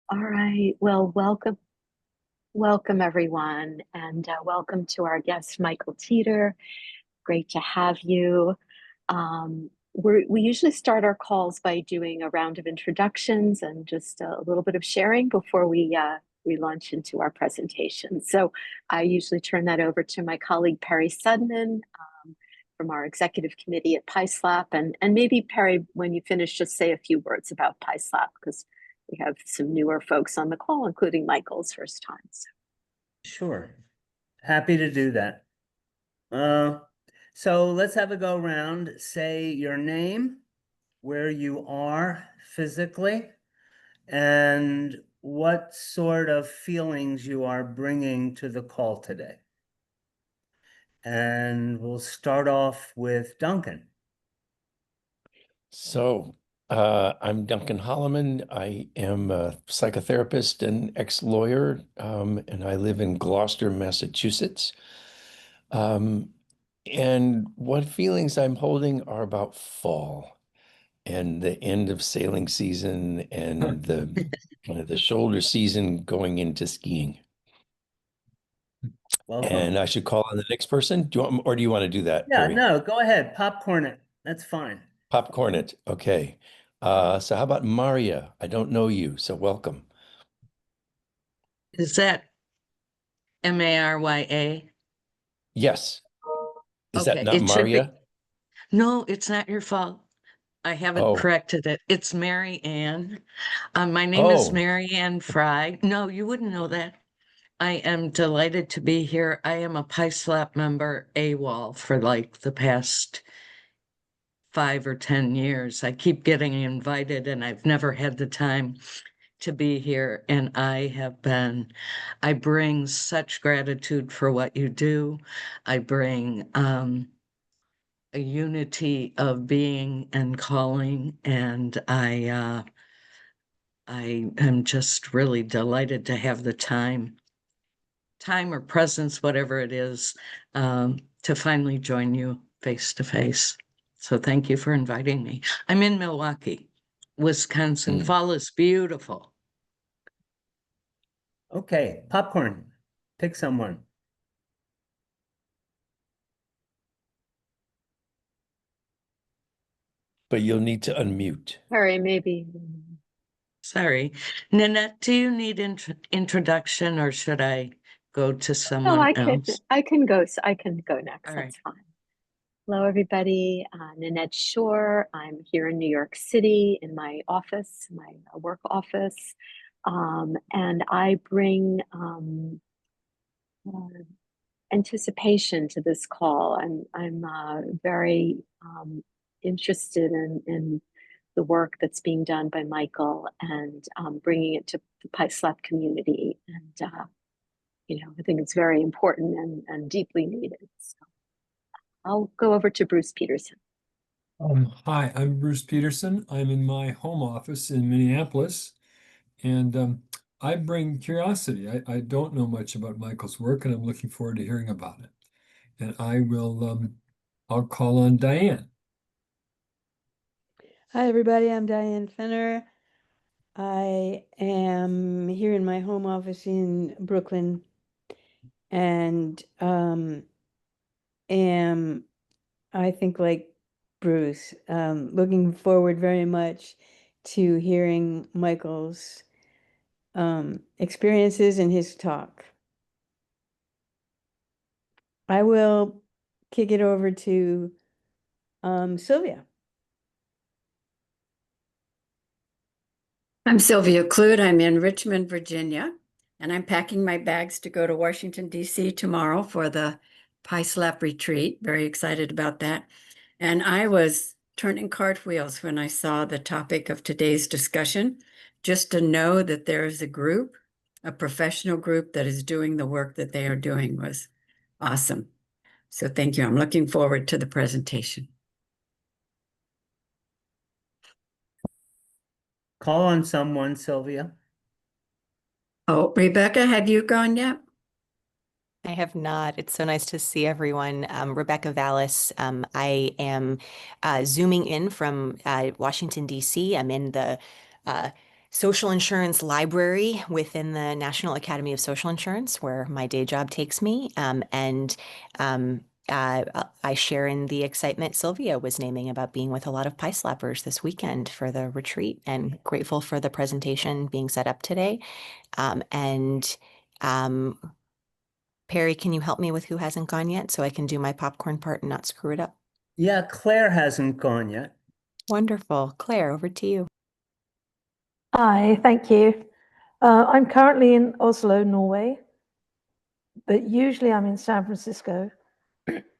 All right. Well, welcome everyone, and welcome to our guest, Micheal Teter. Great to have you. We usually start our calls by doing a round of introductions and just a little bit of sharing before we launch into our presentation. So I usually turn that over to my colleague Perry Sudman from our executive committee at PISLAP, and maybe Perry, when you finish, just say a few words about PISLAP because we have some newer folks on the call, including Michael's first time. So. Sure. Happy to do that. So let's have a go round. Say your name, where you are physically, and what sort of feelings you are bringing to the call today. And we'll start off with Duncan. So I'm Duncan Holloman. I am a psychotherapist and ex-lawyer, and I live in Gloucester, Massachusetts. And what feelings I'm holding are about fall and the end of sailing season and the kind of the shoulder season going into skiing. Welcome. And I should call on the next person. Do you want, or do you want to do that, Yeah, Perry? no, go ahead. Popcorn it. That's fine. Popcorn it. Okay. So how about Maria? I don't know you, so welcome. Is that Marya? Yes. Is that Okay, not it should be. Maria? No, it's not your fault. I haven't Oh, corrected it. It's Mary Ann. My name is oh, Mary Ann Fry. No, you wouldn't know that. I am delighted to be here. I am a PISLAP member AWOL for like the past 5 or 10 years. I keep getting invited and I've never had the time to be here. And I bring such gratitude for what you do. I bring a unity of being and calling, and I am just really delighted to have the time or presence, whatever it is, to finally join you face to face. So thank you for inviting me. I'm in Milwaukee, Wisconsin. Fall is beautiful. Okay, popcorn. Pick someone. but you'll need to unmute. Perry, maybe. Sorry. Nanette, do you need introduction or should I go to No, someone else? I can go. I can go next. All right. That's fine. Hello, everybody. Nanette Shore. I'm here in New York City in my office, my work office, and I bring uh, anticipation to this call. I'm very interested in the work that's being done by Micheal and bringing it to the PISLAP community. And I think it's very important and deeply needed. So I'll go over to Bruce Peterson. Hi, I'm Bruce Peterson. I'm in my home office in Minneapolis, and I bring curiosity. I don't know much about Michael's work, and I'm looking forward to hearing about it. And I'll call on Diane. Hi, everybody. I'm Diane Fenner. I am here in my home office in Brooklyn and am, I think, like Bruce, looking forward very much to hearing Michael's experiences and his talk. I will kick it over to Sylvia. I'm Sylvia Clute. I'm in Richmond, Virginia, and I'm packing my bags to go to Washington, D.C. tomorrow for the PISLAP retreat. Very excited about that. And I was turning cartwheels when I saw the topic of today's discussion. Just to know that there is a group, a professional group that is doing the work that they are doing was awesome. So thank you. I'm looking forward to the presentation. Call on someone, Sylvia. Oh, Rebecca, have you gone yet? I have not. It's so nice to see everyone. Rebecca Vallis. I am zooming in from Washington, D.C. I'm in the social insurance library within the National Academy of Social Insurance, where my day job takes me. I share in the excitement Sylvia was naming about being with a lot of PISLAPers this weekend for the retreat, and grateful for the presentation being set up today. Perry, can you help me with who hasn't gone yet so I can do my popcorn part and not screw it up? Yeah, Claire hasn't gone yet. Wonderful. Claire, over to you. Hi, thank you. I'm currently in Oslo, Norway, but usually I'm in San Francisco.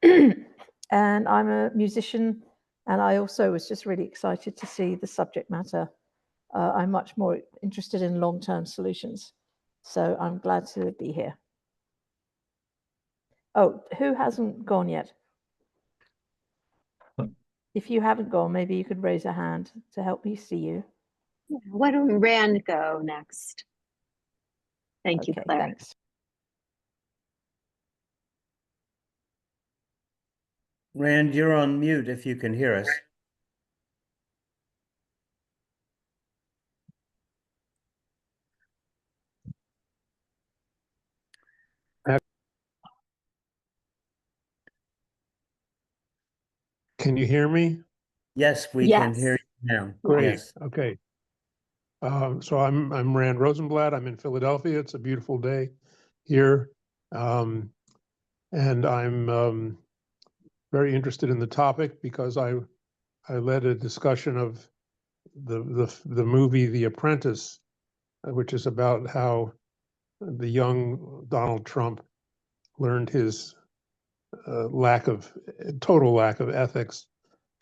And I'm a musician, and I also was just really excited to see the subject matter. I'm much more interested in long-term solutions, so I'm glad to be here. Oh, who hasn't gone yet? If you haven't gone, maybe you could raise a hand to help me see you. Yeah, why don't Rand go next? Thank you, Okay, Claire. thanks. Rand, you're on mute if you can hear us. Can you hear me? Yes, we can hear you now. Great. Yes. Okay. So I'm Rand Rosenblatt. I'm in Philadelphia. It's a beautiful day here. And I'm very interested in the topic because I led a discussion of the movie The Apprentice, which is about how the young Donald Trump learned his total lack of ethics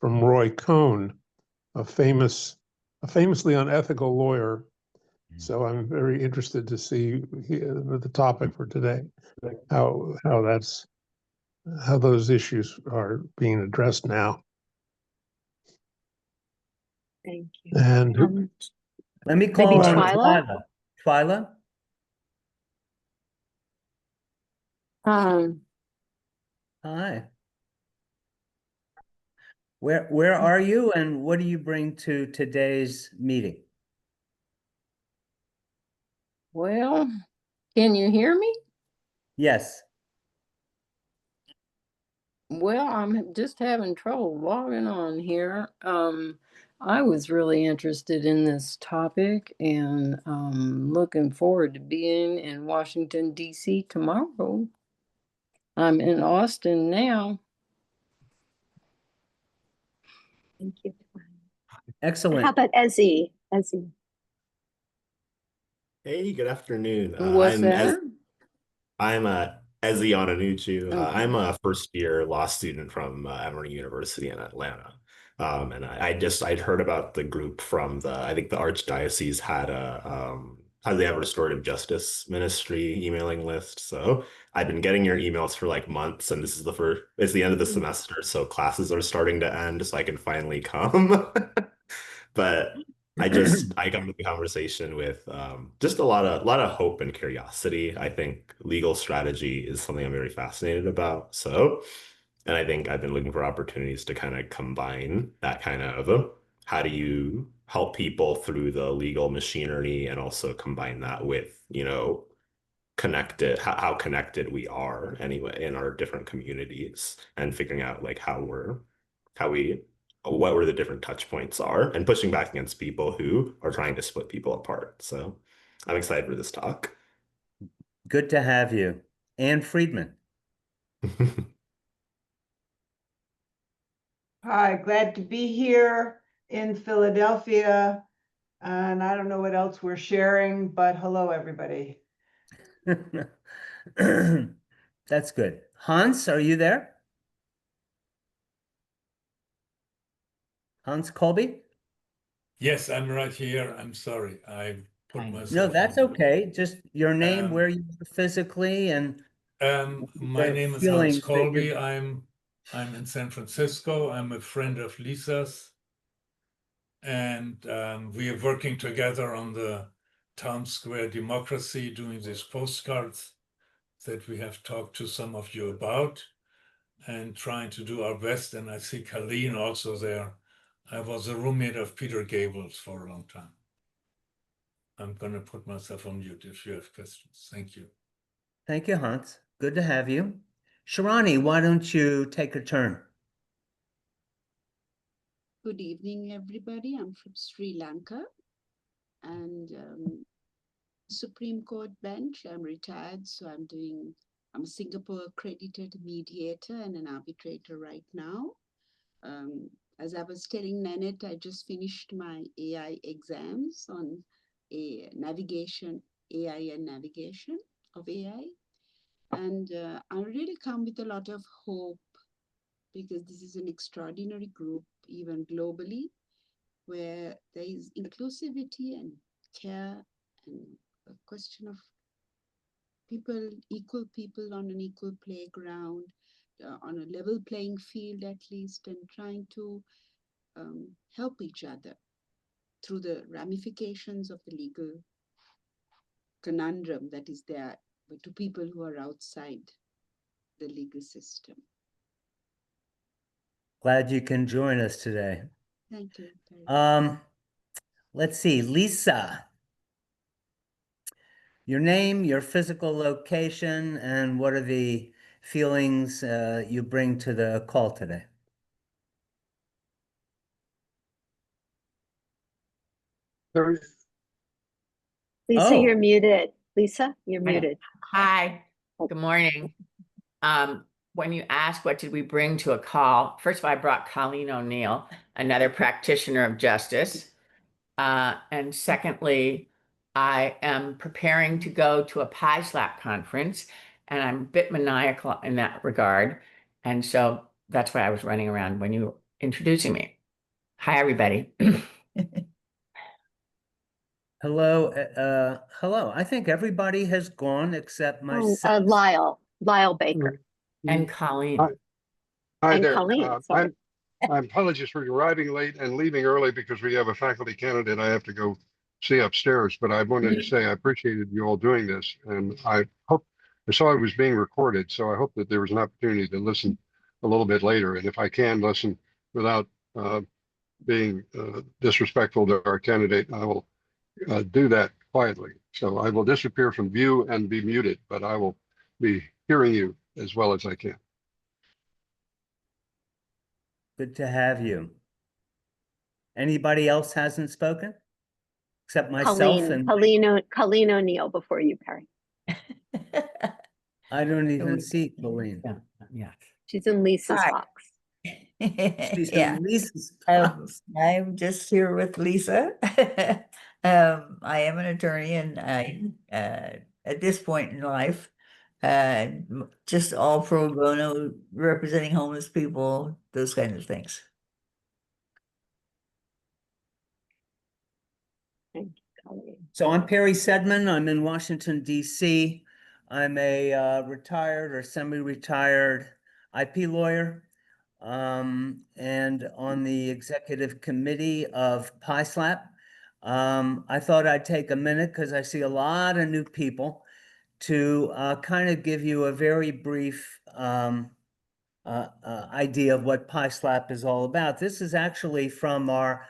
from Roy Cohn, a famously unethical lawyer. So I'm very interested to see the topic for today, how those issues are being addressed now. Thank you. And Let me call Maybe on Twyla? Twyla. Twyla? Hi. Where are you, and what do you bring to today's meeting? Well, can you hear me? Yes. Well, I'm just having trouble logging on here. I was really interested in this topic and looking forward to being in Washington, D.C. tomorrow. I'm in Austin now. Thank you. Excellent. How about Ezzy? Ezzy. Hey, good afternoon. What's that? I'm Ezi Onanuchu. Okay. I'm a first year law student from Emory University in Atlanta. And I'd heard about the group from I think the Archdiocese had they have a restorative justice ministry emailing list. So I've been getting your emails for like months, and it's the end of the semester, so classes are starting to end, so I can finally come. But I got into the conversation with just a lot of hope and curiosity. I think legal strategy is something I'm very fascinated about. So, and I think I've been looking for opportunities to kind of combine that kind of how do you help people through the legal machinery, and also combine that with, how connected we are anyway in our different communities, and figuring out like what were the different touch points are, and pushing back against people who are trying to split people apart. So I'm excited for this talk. Good to have you. Ann Friedman. Hi, glad to be here in Philadelphia. And I don't know what else we're sharing, but hello, everybody. That's good. Hans, are you there? Hans Colby? Yes, I'm right here. I'm sorry. I put No, myself that's on mute. okay. Just your name, where you are physically, and My the name is Hans feelings that Colby. you're- I'm in San Francisco. I'm a friend of Lisa's, and we are working together on the Town Square Democracy, doing these postcards that we have talked to some of you about, and trying to do our best. And I see Colleen also there. I was a roommate of Peter Gables for a long time. I'm going to put myself on mute if you have questions. Thank you. Thank you, Hans. Good to have you. Sharani, why don't you take a turn? Good evening, everybody. I'm from Sri Lanka and Supreme Court bench. I'm retired, so I'm a Singapore accredited mediator and an arbitrator right now. As I was telling Nanette, I just finished my AI exams on AI and navigation of AI. And I really come with a lot of hope because this is an extraordinary group, even globally, where there is inclusivity and care and a question of equal people on an equal playground, on a level playing field at least, and trying to help each other through the ramifications of the legal conundrum that is there, but to people who are outside the legal system. Glad you can join us today. Thank you. Let's see, Lisa. Your name, your physical location, and what are the feelings you bring to the call today? Lisa, Oh. you're muted. Lisa, you're muted. Hi, good morning. When you asked what did we bring to a call, first of all, I brought Colleen O'Neill, another practitioner of justice. And secondly, I am preparing to go to a PISLAP conference, and I'm a bit maniacal in that regard. And so that's why I was running around when you were introducing me. Hi, everybody. Hello, hello. I think everybody has gone except myself. Lyle Baker. And Colleen. Hi And there. Colleen, sorry. I apologize for arriving late and leaving early because we have a faculty candidate I have to go see upstairs. But I wanted to say I appreciated you all doing this, and I saw it was being recorded, so I hope that there was an opportunity to listen a little bit later. And if I can listen without being disrespectful to our candidate, I will do that quietly. So I will disappear from view and be muted, but I will be hearing you as well as I can. Good to have you. Anybody else hasn't spoken? Except myself and Colleen O'Neill before you, Perry. I don't even see Colleen. Yeah. She's in Lisa's Hi. box. She's Yeah. in Lisa's box. I'm just here with Lisa. I am an attorney, and I, at this point in life, just all pro bono, representing homeless people, those kinds of things. Thank you, Colleen. So I'm Perry Sedman. I'm in Washington, D.C. I'm a retired or semi-retired IP lawyer and on the executive committee of PISLAP. I thought I'd take a minute because I see a lot of new people to kind of give you a very brief idea of what PISLAP is all about. This is actually from the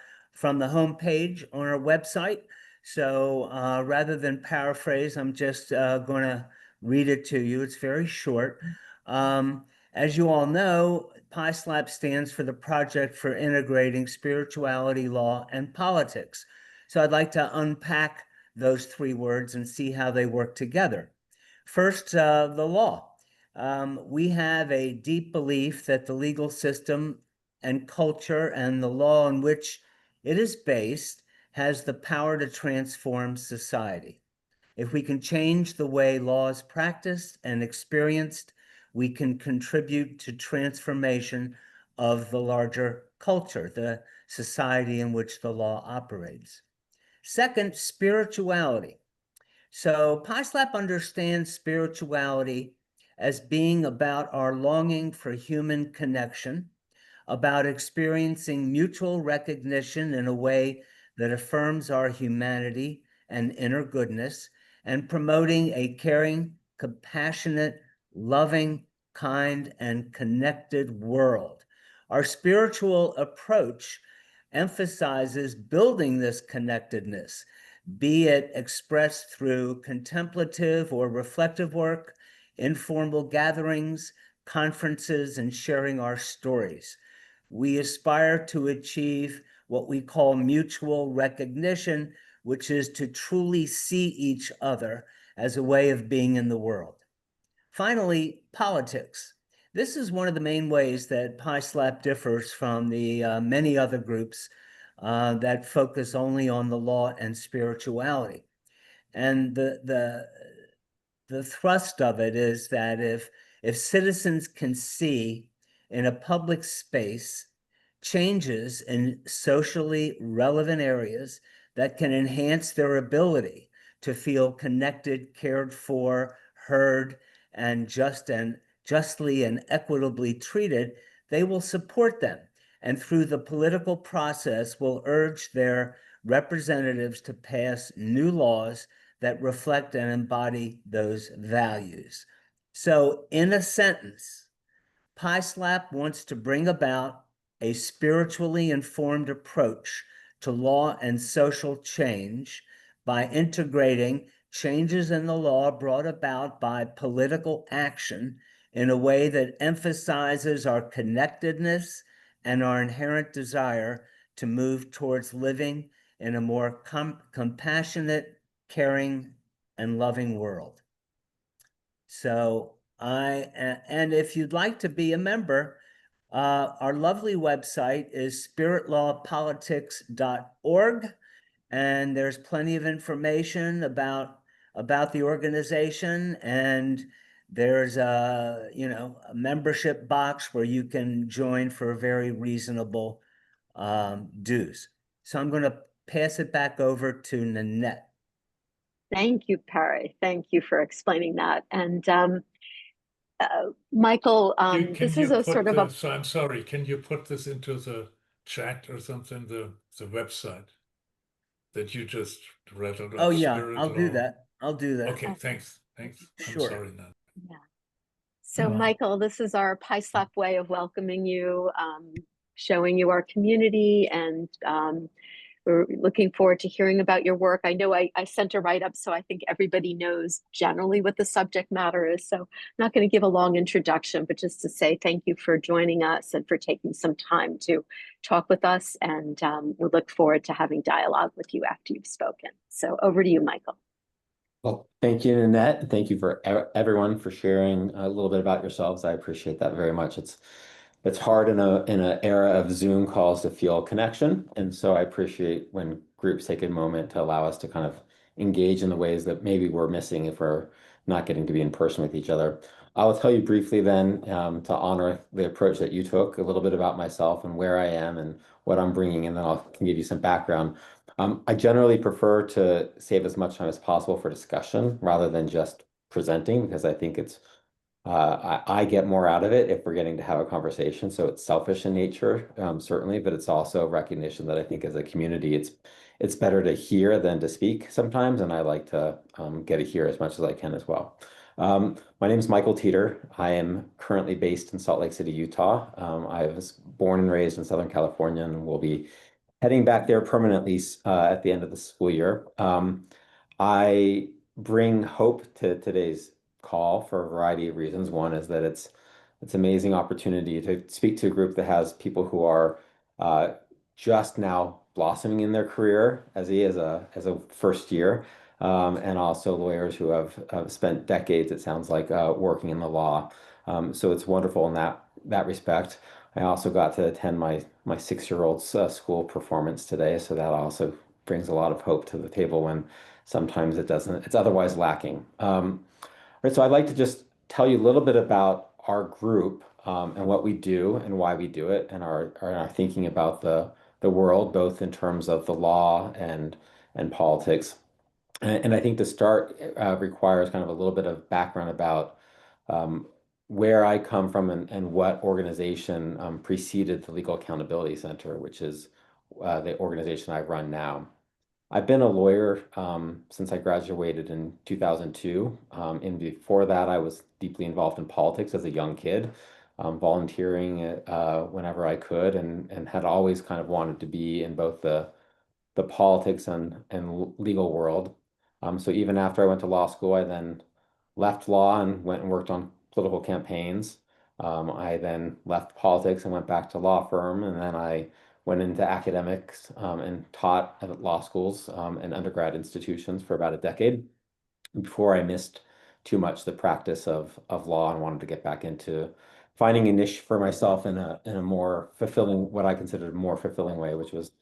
homepage on our website. So rather than paraphrase, I'm just going to read it to you. It's very short. As you all know, PISLAP stands for the Project for Integrating Spirituality, Law, and Politics. So I'd like to unpack those three words and see how they work together. First, the law. We have a deep belief that the legal system and culture and the law on which it is based has the power to transform society. If we can change the way law is practiced and experienced, we can contribute to transformation of the larger culture, the society in which the law operates. Second, spirituality. So PISLAP understands spirituality as being about our longing for human connection, about experiencing mutual recognition in a way that affirms our humanity and inner goodness, and promoting a caring, compassionate, loving, kind, and connected world. Our spiritual approach emphasizes building this connectedness, be it expressed through contemplative or reflective work, informal gatherings, conferences, and sharing our stories. We aspire to achieve what we call mutual recognition, which is to truly see each other as a way of being in the world. Finally, politics. This is one of the main ways that PISLAP differs from the many other groups that focus only on the law and spirituality. And the thrust of it is that if citizens can see in a public space changes in socially relevant areas that can enhance their ability to feel connected, cared for, heard, and justly and equitably treated, they will support them. And through the political process will urge their representatives to pass new laws that reflect and embody those values. So in a sentence, PISLAP wants to bring about a spiritually informed approach to law and social change by integrating changes in the law brought about by political action in a way that emphasizes our connectedness and our inherent desire to move towards living in a more compassionate, caring, and loving world. So and if you'd like to be a member, our lovely website is spiritlawpolitics.org, and there's plenty of information about the organization, and there's a membership box where you can join for very reasonable dues. So I'm going to pass it back over to Nanette. Thank you, Perry. Thank you for explaining that. And Michael, this is a sort of a... So I'm sorry, can you put this into the chat or something, the website that you just read out? Oh yeah, I'll do that. Okay, thanks. Sure. I'm sorry now. Yeah. So Michael, this is our PISLAP way of welcoming you, showing you our community, and we're looking forward to hearing about your work. I know I sent a write-up, so I think everybody knows generally what the subject matter is. So I'm not going to give a long introduction, but just to say thank you for joining us and for taking some time to talk with us. And we look forward to having dialogue with you after you've spoken. So over to you, Michael. Well, thank you, Nanette. Thank you for everyone for sharing a little bit about yourselves. I appreciate that very much. It's hard in an era of Zoom calls to feel connection, and so I appreciate when groups take a moment to allow us to kind of engage in the ways that maybe we're missing if we're not getting to be in person with each other. I will tell you briefly then, to honor the approach that you took, a little bit about myself and where I am and what I'm bringing, and then I can give you some background. I generally prefer to save as much time as possible for discussion rather than just presenting, because I think it's I get more out of it if we're getting to have a conversation. So it's selfish in nature, certainly, but it's also recognition that I think as a community, it's better to hear than to speak sometimes, and I like to get to hear as much as I can as well. My name is Micheal Teter. I am currently based in Salt Lake City, Utah. I was born and raised in Southern California, and will be heading back there permanently at the end of the school year. I bring hope to today's call for a variety of reasons. One is that it's amazing opportunity to speak to a group that has people who are just now blossoming in their career as a first year, and also lawyers who have spent decades, it sounds like, working in the law. So it's wonderful in that respect. I also got to attend my 6-year-old's school performance today, so that also brings a lot of hope to the table when sometimes it's otherwise lacking. Right, so I'd like to just tell you a little bit about our group, and what we do and why we do it, and our thinking about the world, both in terms of the law and politics. And I think to start requires kind of a little bit of background about where I come from and what organization preceded the Legal Accountability Center, which is the organization I run now. I've been a lawyer since I graduated in 2002. And before that, I was deeply involved in politics as a young kid, volunteering whenever I could, and had always kind of wanted to be in both the the politics and legal world. So even after I went to law school, I then left law and went and worked on political campaigns. I then left politics and went back to law firm, and then I went into academics and taught at law schools and undergrad institutions for about a decade before I missed too much the practice of law and wanted to get back into finding a niche for myself in a more fulfilling, what I considered a more fulfilling way, which was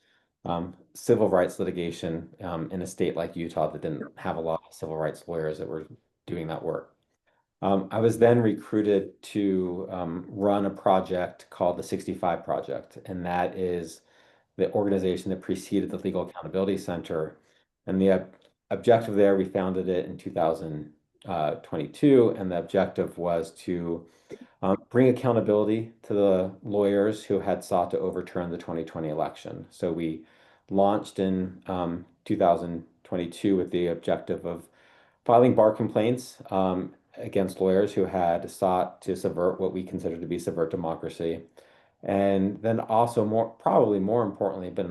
civil rights litigation in a state like Utah that didn't have a lot of civil rights lawyers that were doing that work. I was then recruited to run a project called the 65 Project, and that is the organization that preceded the Legal Accountability Center. And the objective there, we founded it in 2022, and the objective was to bring accountability to the lawyers who had sought to overturn the 2020 election. So we launched in 2022 with the objective of filing bar complaints against lawyers who had sought to subvert what we consider to be subvert democracy. And then also probably more importantly, but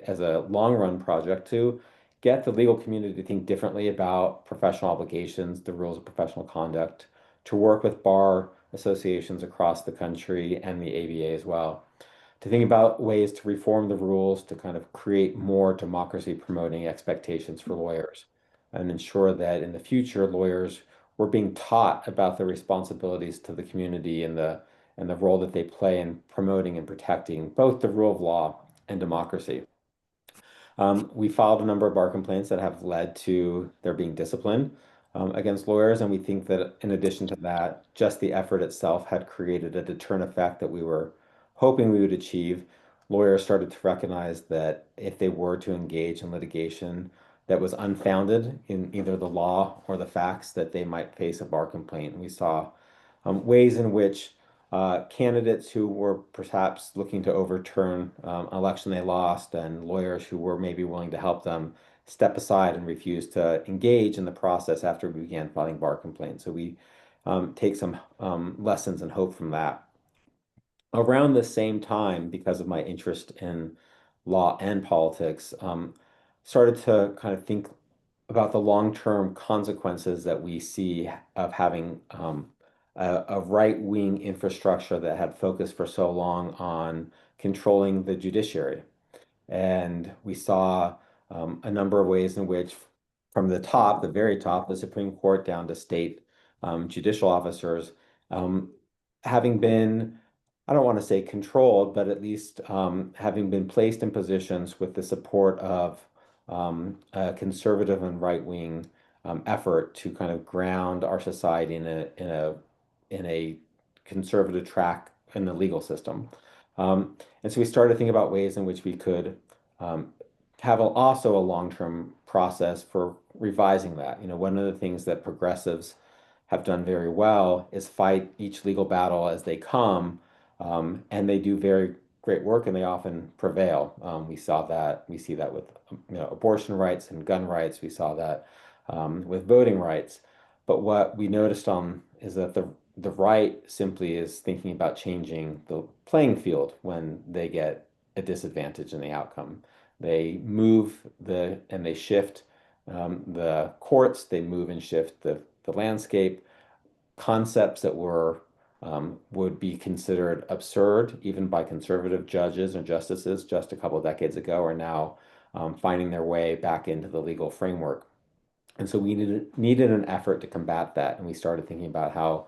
as a long run project to get the legal community to think differently about professional obligations, the rules of professional conduct, to work with bar associations across the country and the ABA as well, to think about ways to reform the rules to kind of create more democracy promoting expectations for lawyers and ensure that in the future lawyers were being taught about their responsibilities to the community and the role that they play in promoting and protecting both the rule of law and democracy. We filed a number of bar complaints that have led to their being disciplined against lawyers, and we think that in addition to that, just the effort itself had created a deterrent effect that we were hoping we would achieve. Lawyers started to recognize that if they were to engage in litigation that was unfounded in either the law or the facts, that they might face a bar complaint. And we saw ways in which candidates who were perhaps looking to overturn an election they lost and lawyers who were maybe willing to help them step aside and refuse to engage in the process after we began filing bar complaints. So we take some lessons and hope from that. Around the same time, because of my interest in law and politics, started to kind of think about the long-term consequences that we see of having a right-wing infrastructure that had focused for so long on controlling the judiciary. And we saw a number of ways in which, from the top, the very top, the Supreme Court down to state judicial officers, having been, I don't want to say controlled, but at least having been placed in positions with the support of a conservative and right-wing effort to kind of ground our society in a conservative track in the legal system. And so we started to think about ways in which we could have also a long-term process for revising that. You know, one of the things that progressives have done very well is fight each legal battle as they come, and they do very great work, and they often prevail. We see that with abortion rights and gun rights. We saw that with voting rights. But what we noticed is that the right simply is thinking about changing the playing field when they get a disadvantage in the outcome. They move and they shift the courts, they move and shift the landscape. Concepts that would be considered absurd even by conservative judges and justices just a couple of decades ago are now finding their way back into the legal framework. And so we needed an effort to combat that. And we started thinking about how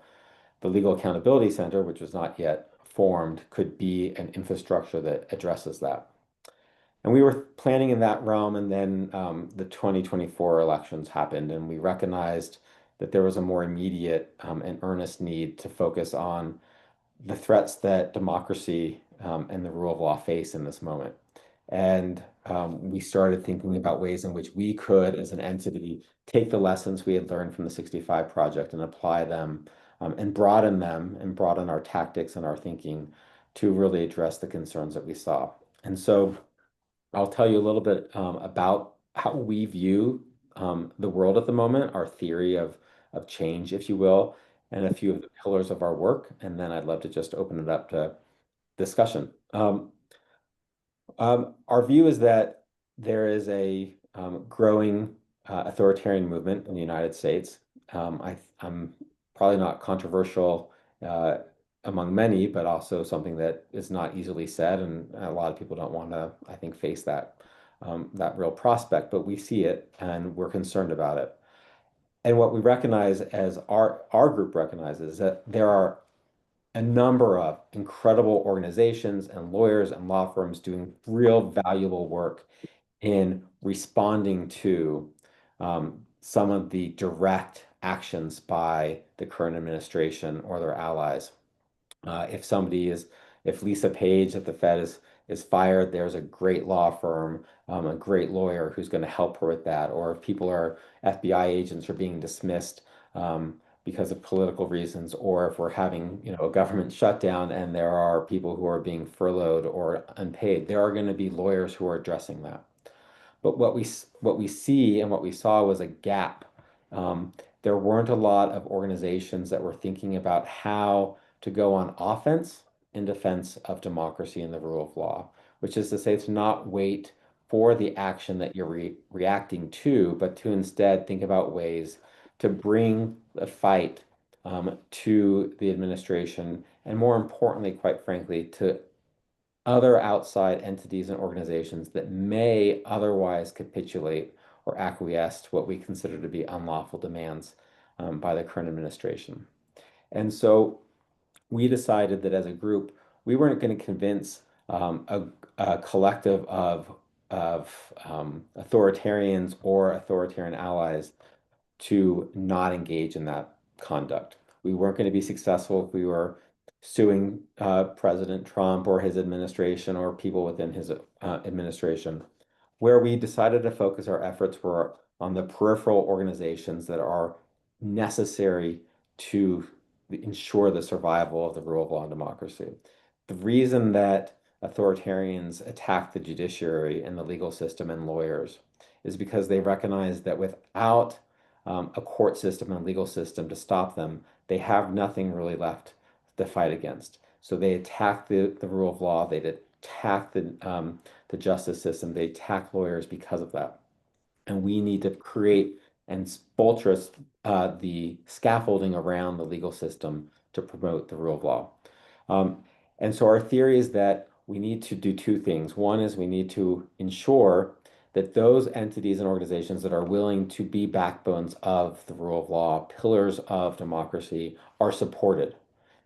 the Legal Accountability Center, which was not yet formed, could be an infrastructure that addresses that. And we were planning in that realm, and then the 2024 elections happened, and we recognized that there was a more immediate and earnest need to focus on the threats that democracy and the rule of law face in this moment. And we started thinking about ways in which we could, as an entity, take the lessons we had learned from the 65 Project and apply them and broaden our tactics and our thinking to really address the concerns that we saw. And so I'll tell you a little bit about how we view the world at the moment, our theory of change, if you will, and a few of the pillars of our work. And then I'd love to just open it up to discussion. Our view is that there is a growing authoritarian movement in the United States. I'm probably not controversial among many, but also something that is not easily said, and a lot of people don't want to, I think, face that real prospect. But we see it, and we're concerned about it. And what we recognize, as our group recognizes, that there are a number of incredible organizations and lawyers and law firms doing real valuable work in responding to some of the direct actions by the current administration or their allies. If Lisa Page at the Fed is fired, there's a great law firm, a great lawyer who's going to help her with that. Or if FBI agents are being dismissed because of political reasons, or if we're having, a government shutdown and there are people who are being furloughed or unpaid, there are going to be lawyers who are addressing that. But what we see and what we saw was a gap. There weren't a lot of organizations that were thinking about how to go on offense in defense of democracy and the rule of law, which is to say, to not wait for the action that you're reacting to, but to instead think about ways to bring the fight to the administration, and more importantly, quite frankly, to other outside entities and organizations that may otherwise capitulate or acquiesce to what we consider to be unlawful demands by the current administration. And so we decided that as a group, we weren't going to convince a collective of authoritarians or authoritarian allies to not engage in that conduct. We weren't going to be successful if we were suing President Trump or his administration or people within his administration. Where we decided to focus our efforts were on the peripheral organizations that are necessary to ensure the survival of the rule of law and democracy. The reason that authoritarians attack the judiciary and the legal system and lawyers is because they recognize that without a court system and a legal system to stop them, they have nothing really left to fight against. So they attack the rule of law, they attack the justice system, they attack lawyers because of that. And we need to create and buttress the scaffolding around the legal system to promote the rule of law. And so our theory is that we need to do two things. One is we need to ensure that those entities and organizations that are willing to be backbones of the rule of law, pillars of democracy, are supported,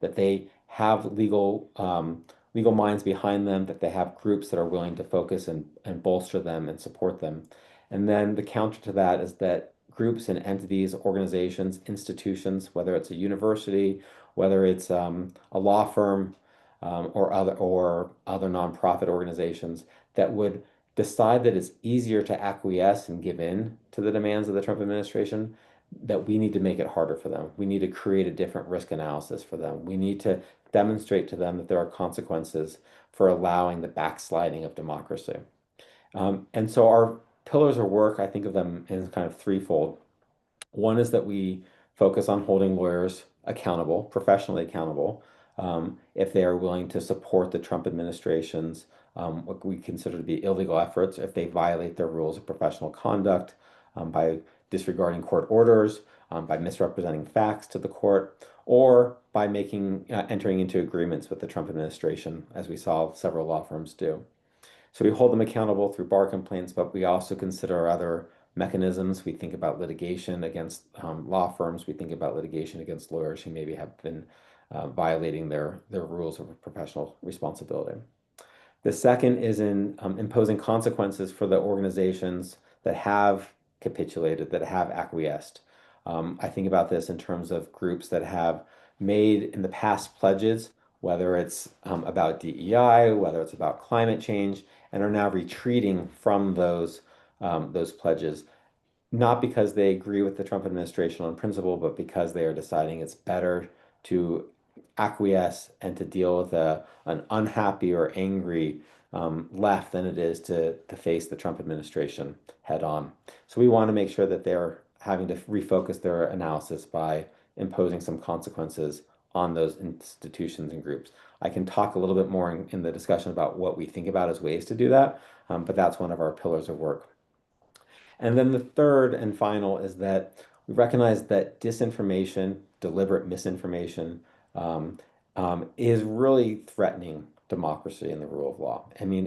that they have legal minds behind them, that they have groups that are willing to focus and bolster them and support them. And then the counter to that is that groups and entities, organizations, institutions, whether it's a university, whether it's a law firm, or other nonprofit organizations, that would decide that it's easier to acquiesce and give in to the demands of the Trump administration, that we need to make it harder for them. We need to create a different risk analysis for them. We need to demonstrate to them that there are consequences for allowing the backsliding of democracy. And so our pillars of work, I think of them as kind of threefold. One is that we focus on holding lawyers accountable, professionally accountable, if they are willing to support the Trump administration's what we consider to be illegal efforts, if they violate their rules of professional conduct by disregarding court orders, by misrepresenting facts to the court, or by entering into agreements with the Trump administration, as we saw several law firms do. So we hold them accountable through bar complaints, but we also consider other mechanisms. We think about litigation against law firms. We think about litigation against lawyers who maybe have been violating their rules of professional responsibility. The second is in imposing consequences for the organizations that have capitulated, that have acquiesced. I think about this in terms of groups that have made in the past pledges, whether it's about DEI, whether it's about climate change, and are now retreating from those pledges, not because they agree with the Trump administration on principle, but because they are deciding it's better to acquiesce and to deal with an unhappy or angry left than it is to face the Trump administration head on. So we want to make sure that they're having to refocus their analysis by imposing some consequences on those institutions and groups. I can talk a little bit more in the discussion about what we think about as ways to do that, but that's one of our pillars of work. And then the third and final is that we recognize that disinformation, deliberate misinformation, is really threatening democracy and the rule of law. I mean,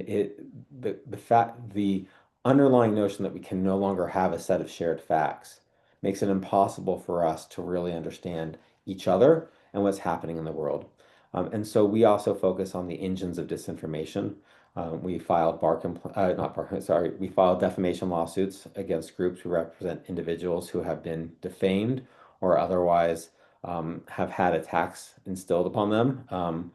the underlying notion that we can no longer have a set of shared facts makes it impossible for us to really understand each other and what's happening in the world. And so we also focus on the engines of disinformation. We filed we filed defamation lawsuits against groups who represent individuals who have been defamed or otherwise have had attacks instilled upon them.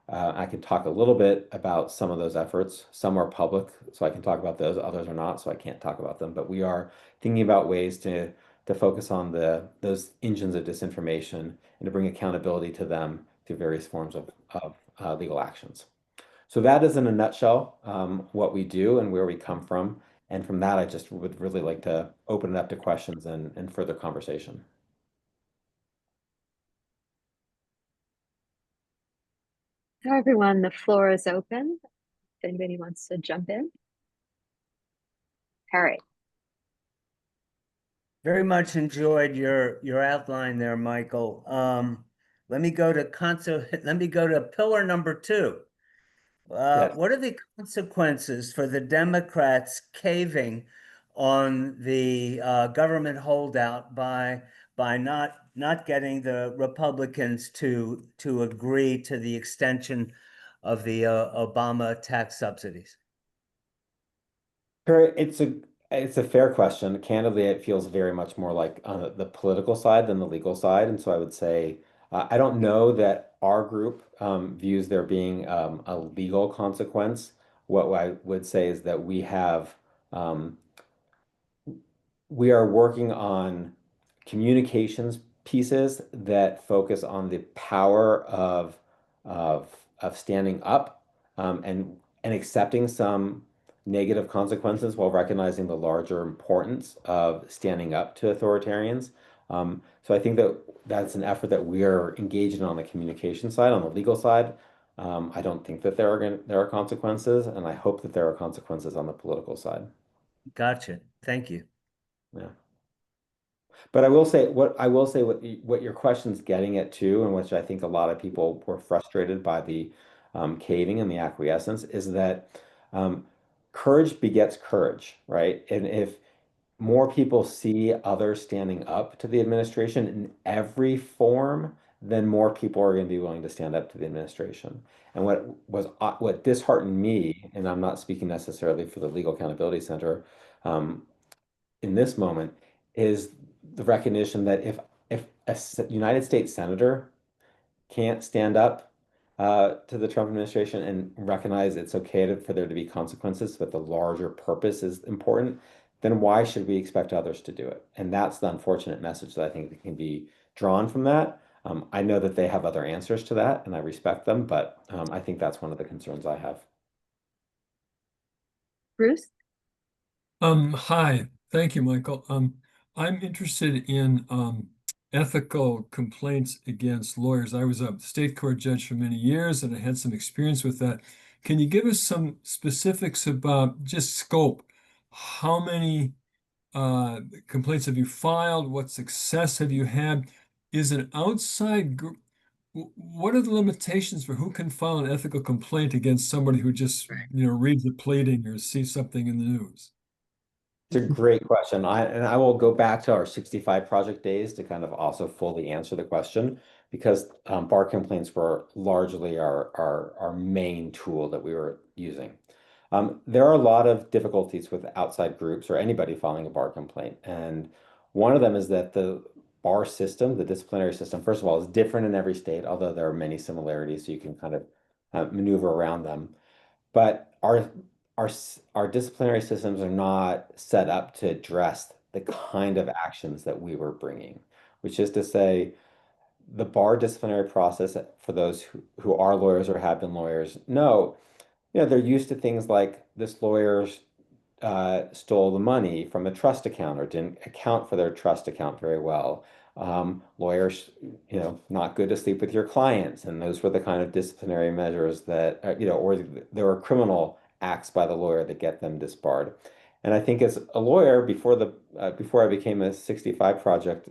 I can talk a little bit about some of those efforts. Some are public, so I can talk about those. Others are not, so I can't talk about them. But we are thinking about ways to focus on those engines of disinformation and to bring accountability to them through various forms of legal actions. So that is in a nutshell what we do and where we come from. And from that, I just would really like to open it up to questions and further conversation. So everyone, the floor is open. If anybody wants to jump in. Harry. Very much enjoyed your outline there, Michael. Let me go to pillar number 2. Yes. What are the consequences for the Democrats caving on the government holdout by not getting the Republicans to agree to the extension of the Obama tax subsidies? Sure, it's a fair question. Candidly, it feels very much more like on the political side than the legal side. And so I would say I don't know that our group views there being a legal consequence. What I would say is that we are working on communications pieces that focus on the power of standing up and accepting some negative consequences while recognizing the larger importance of standing up to authoritarians. So I think that that's an effort that we are engaged in on the communication side. On the legal side, I don't think that there are consequences, and I hope that there are consequences on the political side. Gotcha. Thank you. Yeah. But what your question's getting at too, and which I think a lot of people were frustrated by the caving and the acquiescence, is that courage begets courage, right? And if more people see others standing up to the administration in every form, then more people are going to be willing to stand up to the administration. And what disheartened me, and I'm not speaking necessarily for the Legal Accountability Center, in this moment is the recognition that if a United States senator can't stand up to the Trump administration and recognize it's okay for there to be consequences, but the larger purpose is important, then why should we expect others to do it? And that's the unfortunate message that I think that can be drawn from that. I know that they have other answers to that, and I respect them, but I think that's one of the concerns I have. Bruce? Hi, thank you, Michael. I'm interested in ethical complaints against lawyers. I was a state court judge for many years, and I had some experience with that. Can you give us some specifics about just scope? How many complaints have you filed? What success have you had? Is an outside group? What are the limitations for who can file an ethical complaint against somebody who just, reads the pleading or sees something in the news? It's a great question. I will go back to our 65 project days to kind of also fully answer the question because bar complaints were largely our main tool that we were using. There are a lot of difficulties with outside groups or anybody filing a bar complaint. And one of them is that the bar system, the disciplinary system, first of all, is different in every state, although there are many similarities, so you can kind of maneuver around them. But our disciplinary systems are not set up to address the kind of actions that we were bringing, which is to say, the bar disciplinary process for those who are lawyers or have been lawyers know, they're used to things like this lawyer's stole the money from a trust account or didn't account for their trust account very well. Lawyers, not good to sleep with your clients, and those were the kind of disciplinary measures that, or there were criminal acts by the lawyer that get them disbarred. And I think as a lawyer, before I became a 65 Project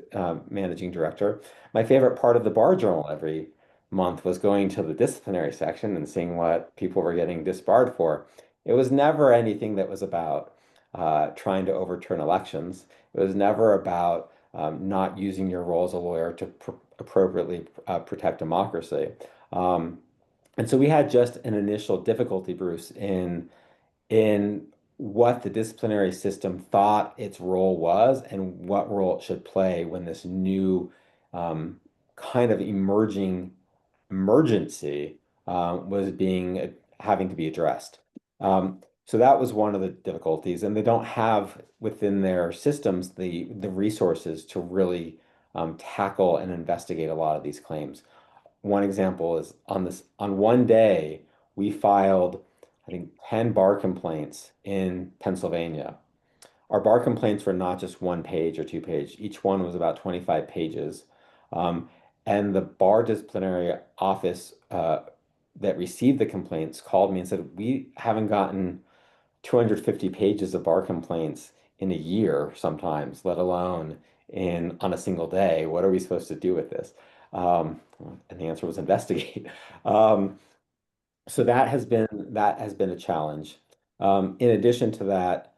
managing director, my favorite part of the Bar Journal every month was going to the disciplinary section and seeing what people were getting disbarred for. It was never anything that was about trying to overturn elections. It was never about not using your role as a lawyer to appropriately protect democracy. And so we had just an initial difficulty, Bruce, in what the disciplinary system thought its role was and what role it should play when this new kind of emergency was having to be addressed. So that was one of the difficulties, and they don't have within their systems the resources to really tackle and investigate a lot of these claims. One example is on one day we filed, I think, 10 bar complaints in Pennsylvania. Our bar complaints were not just 1 page or 2 page. Each one was about 25 pages. And the bar disciplinary office that received the complaints called me and said, we haven't gotten 250 pages of bar complaints in a year sometimes, let alone on a single day. What are we supposed to do with this? And the answer was investigate. So that has been a challenge. In addition to that,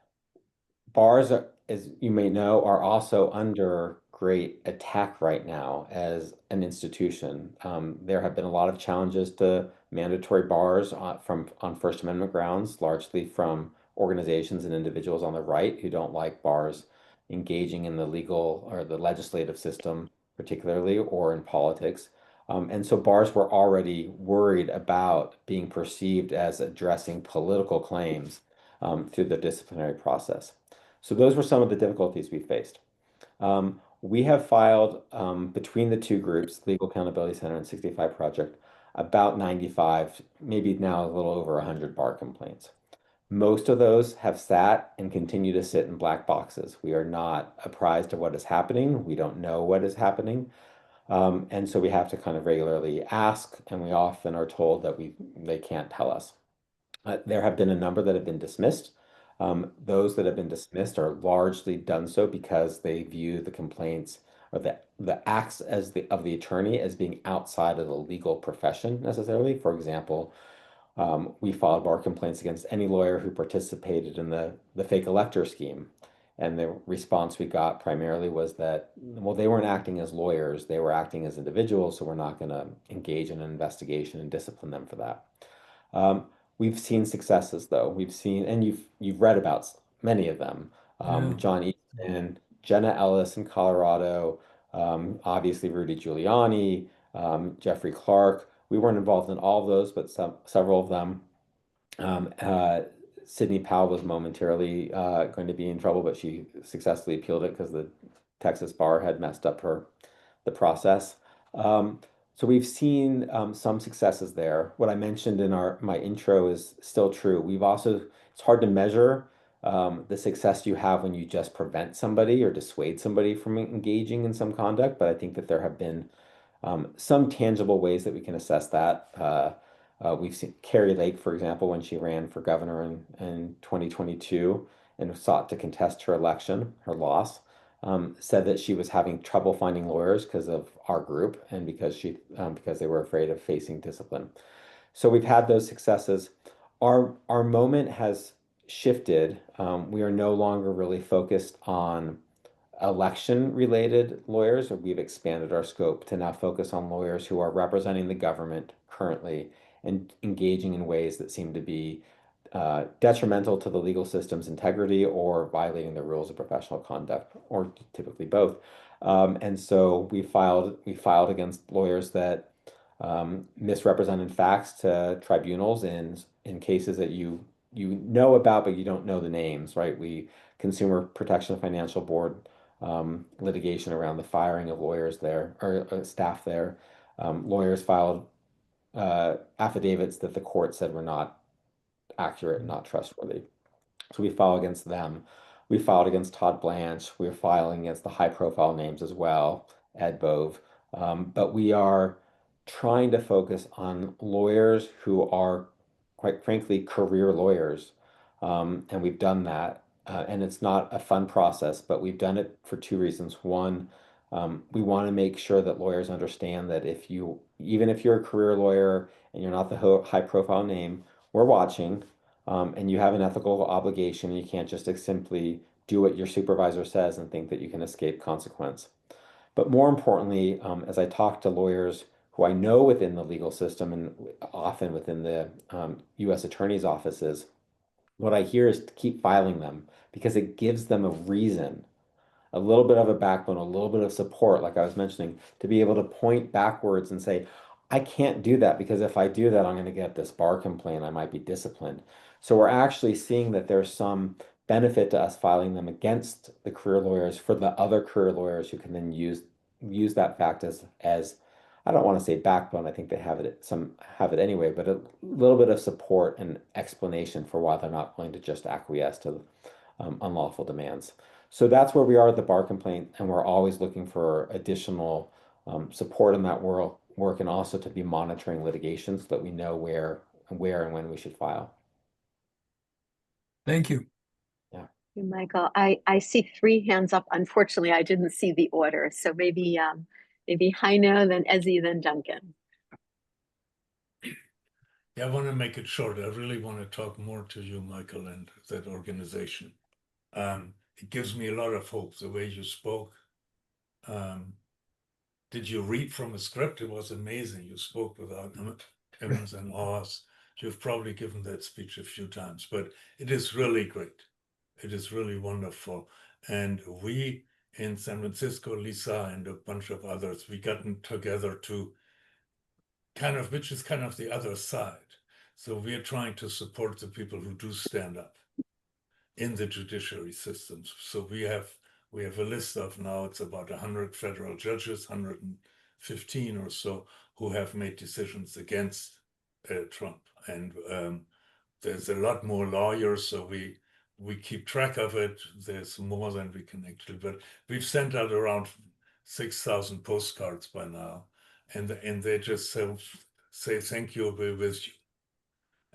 bars, as you may know, are also under great attack right now as an institution. There have been a lot of challenges to mandatory bars on First Amendment grounds, largely from organizations and individuals on the right who don't like bars engaging in the legal or the legislative system, particularly, or in politics. And so bars were already worried about being perceived as addressing political claims through the disciplinary process. So those were some of the difficulties we faced. We have filed between the two groups, Legal Accountability Center and 65 Project, about 95, maybe now a little over 100 bar complaints. Most of those have sat and continue to sit in black boxes. We are not apprised of what is happening. We don't know what is happening. And so we have to kind of regularly ask, and we often are told that they can't tell us. There have been a number that have been dismissed. Those that have been dismissed are largely done so because they view the complaints or the acts of the attorney as being outside of the legal profession necessarily. For example, we filed bar complaints against any lawyer who participated in the fake elector scheme. And the response we got primarily was that, well, they weren't acting as lawyers, they were acting as individuals, so we're not going to engage in an investigation and discipline them for that. We've seen successes, though. And you've read about many of them. John Eastman, Jenna Ellis in Colorado, obviously Rudy Giuliani, Jeffrey Clark. We weren't involved in all of those, but several of them. Sidney Powell was momentarily going to be in trouble, but she successfully appealed it because the Texas bar had messed up the process. So we've seen some successes there. What I mentioned in my intro is still true. It's hard to measure the success you have when you just prevent somebody or dissuade somebody from engaging in some conduct, but I think that there have been some tangible ways that we can assess that. We've seen Carrie Lake, for example, when she ran for governor in 2022 and sought to contest her election, her loss, said that she was having trouble finding lawyers because of our group and because they were afraid of facing discipline. So we've had those successes. Our moment has shifted. We are no longer really focused on election-related lawyers, or we've expanded our scope to now focus on lawyers who are representing the government currently and engaging in ways that seem to be detrimental to the legal system's integrity or violating the rules of professional conduct, or typically both. And so we filed against lawyers that misrepresented facts to tribunals in cases that you know about, but you don't know the names, right? Consumer Protection Financial Board litigation around the firing of lawyers there, or staff there. Lawyers filed affidavits that the court said were not accurate, not trustworthy. So we file against them. We filed against Todd Blanche. We're filing against the high-profile names as well, Ed Bove. But we are trying to focus on lawyers who are, quite frankly, career lawyers. And we've done that. And it's not a fun process, but we've done it for two reasons. One, we want to make sure that lawyers understand that even if you're a career lawyer and you're not the high-profile name, we're watching, and you have an ethical obligation. You can't just simply do what your supervisor says and think that you can escape consequence. But more importantly, as I talk to lawyers who I know within the legal system and often within the U.S. attorney's offices, what I hear is to keep filing them because it gives them a reason, a little bit of a backbone, a little bit of support, like I was mentioning, to be able to point backwards and say, I can't do that because if I do that, I'm going to get this bar complaint. I might be disciplined. So we're actually seeing that there's some benefit to us filing them against the career lawyers for the other career lawyers who can then use that fact as I don't want to say backbone. I think they have it anyway, but a little bit of support and explanation for why they're not going to just acquiesce to unlawful demands. So that's where we are at the bar complaint, and we're always looking for additional support in that work and also to be monitoring litigation so that we know where and when we should file. Thank you. Yeah. Michael, I see 3 hands up. Unfortunately, I didn't see the order. So maybe Heino, then Ezzy, then Duncan. Yeah, I want to make it short. I really want to talk more to you, Michael, and that organization. It gives me a lot of hope, the way you spoke. Did you read from a script? It was amazing. You spoke without ums and ahs. You've probably given that speech a few times, but it is really great. It is really wonderful. And we in San Francisco, Lisa and a bunch of others, we gotten together to which is kind of the other side. So we are trying to support the people who do stand up in the judiciary systems. So we have a list of now, it's about 100 federal judges, 115 or so, who have made decisions against Trump. And there's a lot more lawyers, so we keep track of it. There's more than we can actually, but we've sent out around 6,000 postcards by now. And they just say thank you, we're with you.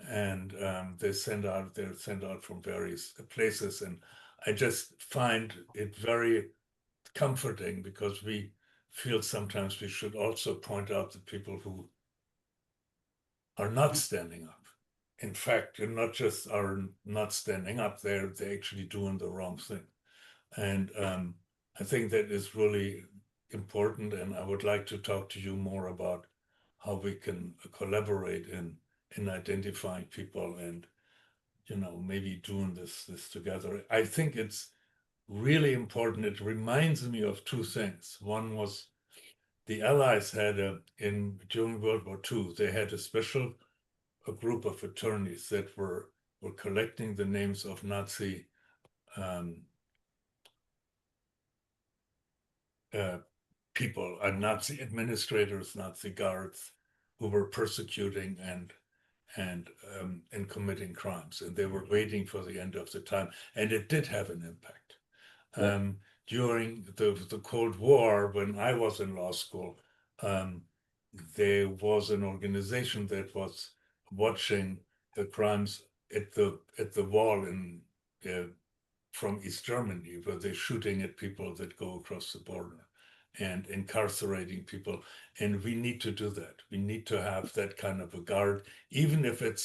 And they're sent out from various places. And I just find it very comforting because we feel sometimes we should also point out the people who are not standing up. In fact, you're not just are not standing up, they're actually doing the wrong thing. And I think that is really important. And I would like to talk to you more about how we can collaborate in identifying people and, maybe doing this together. I think it's really important. It reminds me of 2 things. One was the Allies had during World War II, they had a group of attorneys that were collecting the names of Nazi people, Nazi administrators, Nazi guards who were persecuting and committing crimes, and they were waiting for the end of the time, and it did have an impact. Yeah. During the Cold War, when I was in law school, there was an organization that was watching the crimes at the wall from East Germany, where they're shooting at people that go across the border and incarcerating people. And we need to do that. We need to have that kind of a guard, even if it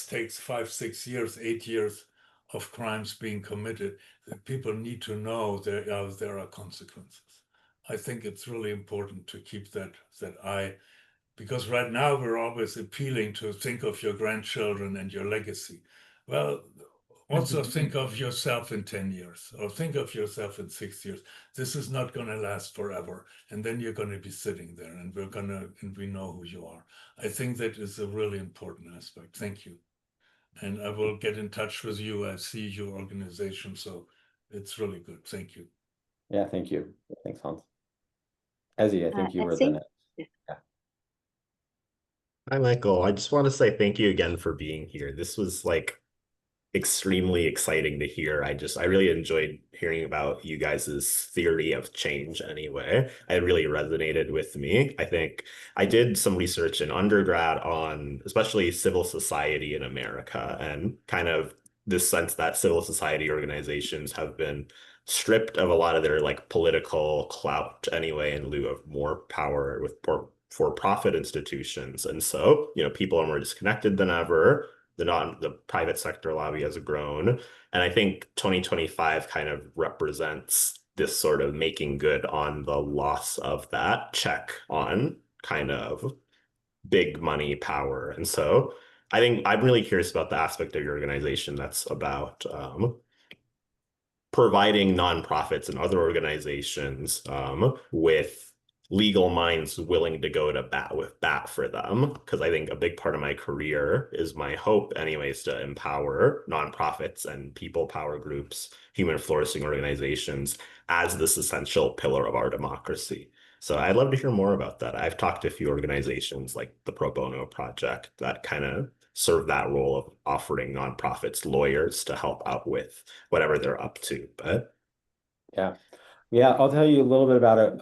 takes 5, 6 years, 8 years of crimes being committed. People need to know there are consequences. I think it's really important to keep that eye, because right now we're always appealing to think of your grandchildren and your legacy. Well, also think of yourself in 10 years or think of yourself in 6 years. This is not going to last forever. And then you're going to be sitting there and we know who you are. I think that is a really important aspect. Thank you. And I will get in touch with you. I see your organization. So it's really good. Thank you. Yeah, thank you. Thanks, Hans. Ezzy, I think you were the Ezzy? next. Yeah. Hi, Michael. I just want to say thank you again for being here. This was extremely exciting to hear. I really enjoyed hearing about you guys' theory of change anyway. It really resonated with me. I think I did some research in undergrad on especially civil society in America and kind of this sense that civil society organizations have been stripped of a lot of their like political clout anyway in lieu of more power with for-profit institutions. And so, people are more disconnected than ever. The private sector lobby has grown. And I think 2025 kind of represents this sort of making good on the loss of that check on kind of big money power. And so I think I'm really curious about the aspect of your organization that's about providing nonprofits and other organizations with legal minds willing to go to bat for them. Because I think a big part of my career is my hope, anyways, to empower nonprofits and people power groups, human flourishing organizations as this essential pillar of our democracy. So I'd love to hear more about that. I've talked to a few organizations like the Pro Bono Project that kind of serve that role of offering nonprofits lawyers to help out with whatever they're up to. But Yeah, I'll tell you a little bit about it.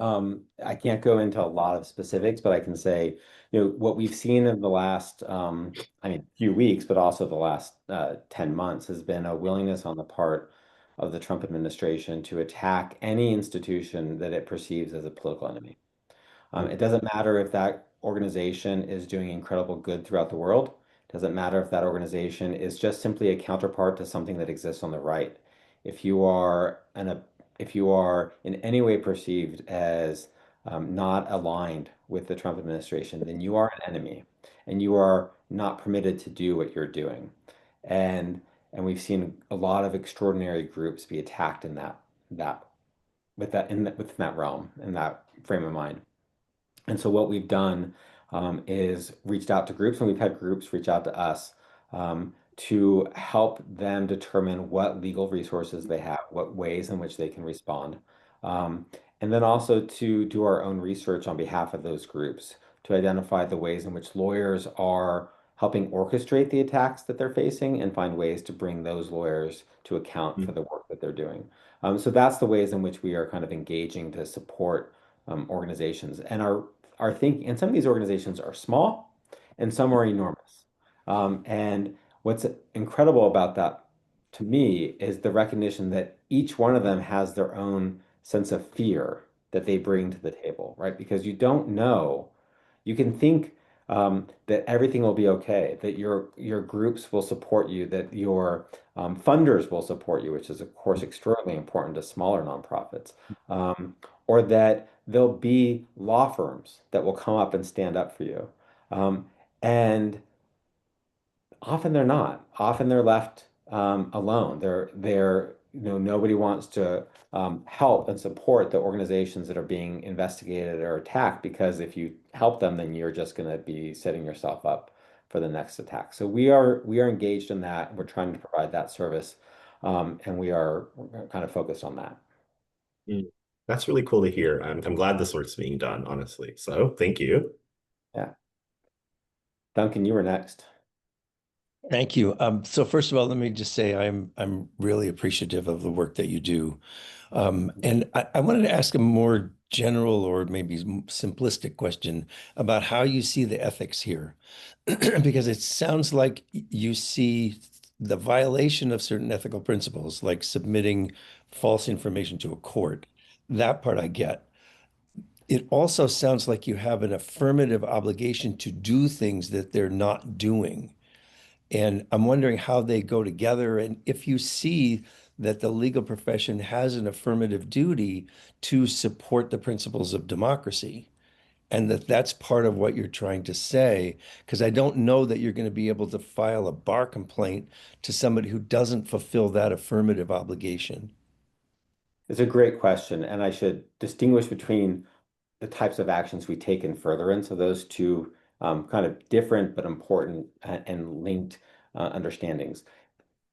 I can't go into a lot of specifics, but I can say, what we've seen in the last, few weeks, but also the last 10 months has been a willingness on the part of the Trump administration to attack any institution that it perceives as a political enemy. It doesn't matter if that organization is doing incredible good throughout the world. It doesn't matter if that organization is just simply a counterpart to something that exists on the right. If you are if you are in any way perceived as not aligned with the Trump administration, then you are an enemy, and you are not permitted to do what you're doing. And we've seen a lot of extraordinary groups be attacked in within that realm, in that frame of mind. And so what we've done is reached out to groups, and we've had groups reach out to us to help them determine what legal resources they have, what ways in which they can respond, and then also to do our own research on behalf of those groups to identify the ways in which lawyers are helping orchestrate the attacks that they're facing and find ways to bring those lawyers to account for the work that they're doing. So that's the ways in which we are kind of engaging to support organizations. And and some of these organizations are small and some are enormous. And what's incredible about that to me is the recognition that each one of them has their own sense of fear that they bring to the table, right? Because you don't know, you can think that everything will be okay, that your groups will support you, that your funders will support you, which is of course extraordinarily important to smaller nonprofits, or that there'll be law firms that will come up and stand up for you. And often they're not. Often they're left alone. Nobody wants to help and support the organizations that are being investigated or attacked, because if you help them, then you're just going to be setting yourself up for the next attack. So we are engaged in that. We're trying to provide that service, and we're kind of focused on that. That's really cool to hear. I'm glad this work's being done, honestly. So thank you. Yeah. Duncan, you were next. Thank you. So first of all, let me just say I'm really appreciative of the work that you do. And I wanted to ask a more general or maybe simplistic question about how you see the ethics here, because it sounds like you see the violation of certain ethical principles, like submitting false information to a court. That part I get. It also sounds like you have an affirmative obligation to do things that they're not doing. And I'm wondering how they go together, and if you see that the legal profession has an affirmative duty to support the principles of democracy, and that that's part of what you're trying to say, because I don't know that you're going to be able to file a bar complaint to somebody who doesn't fulfill that affirmative obligation. It's a great question, and I should distinguish between the types of actions we take in furtherance of those two kind of different but important and linked understandings.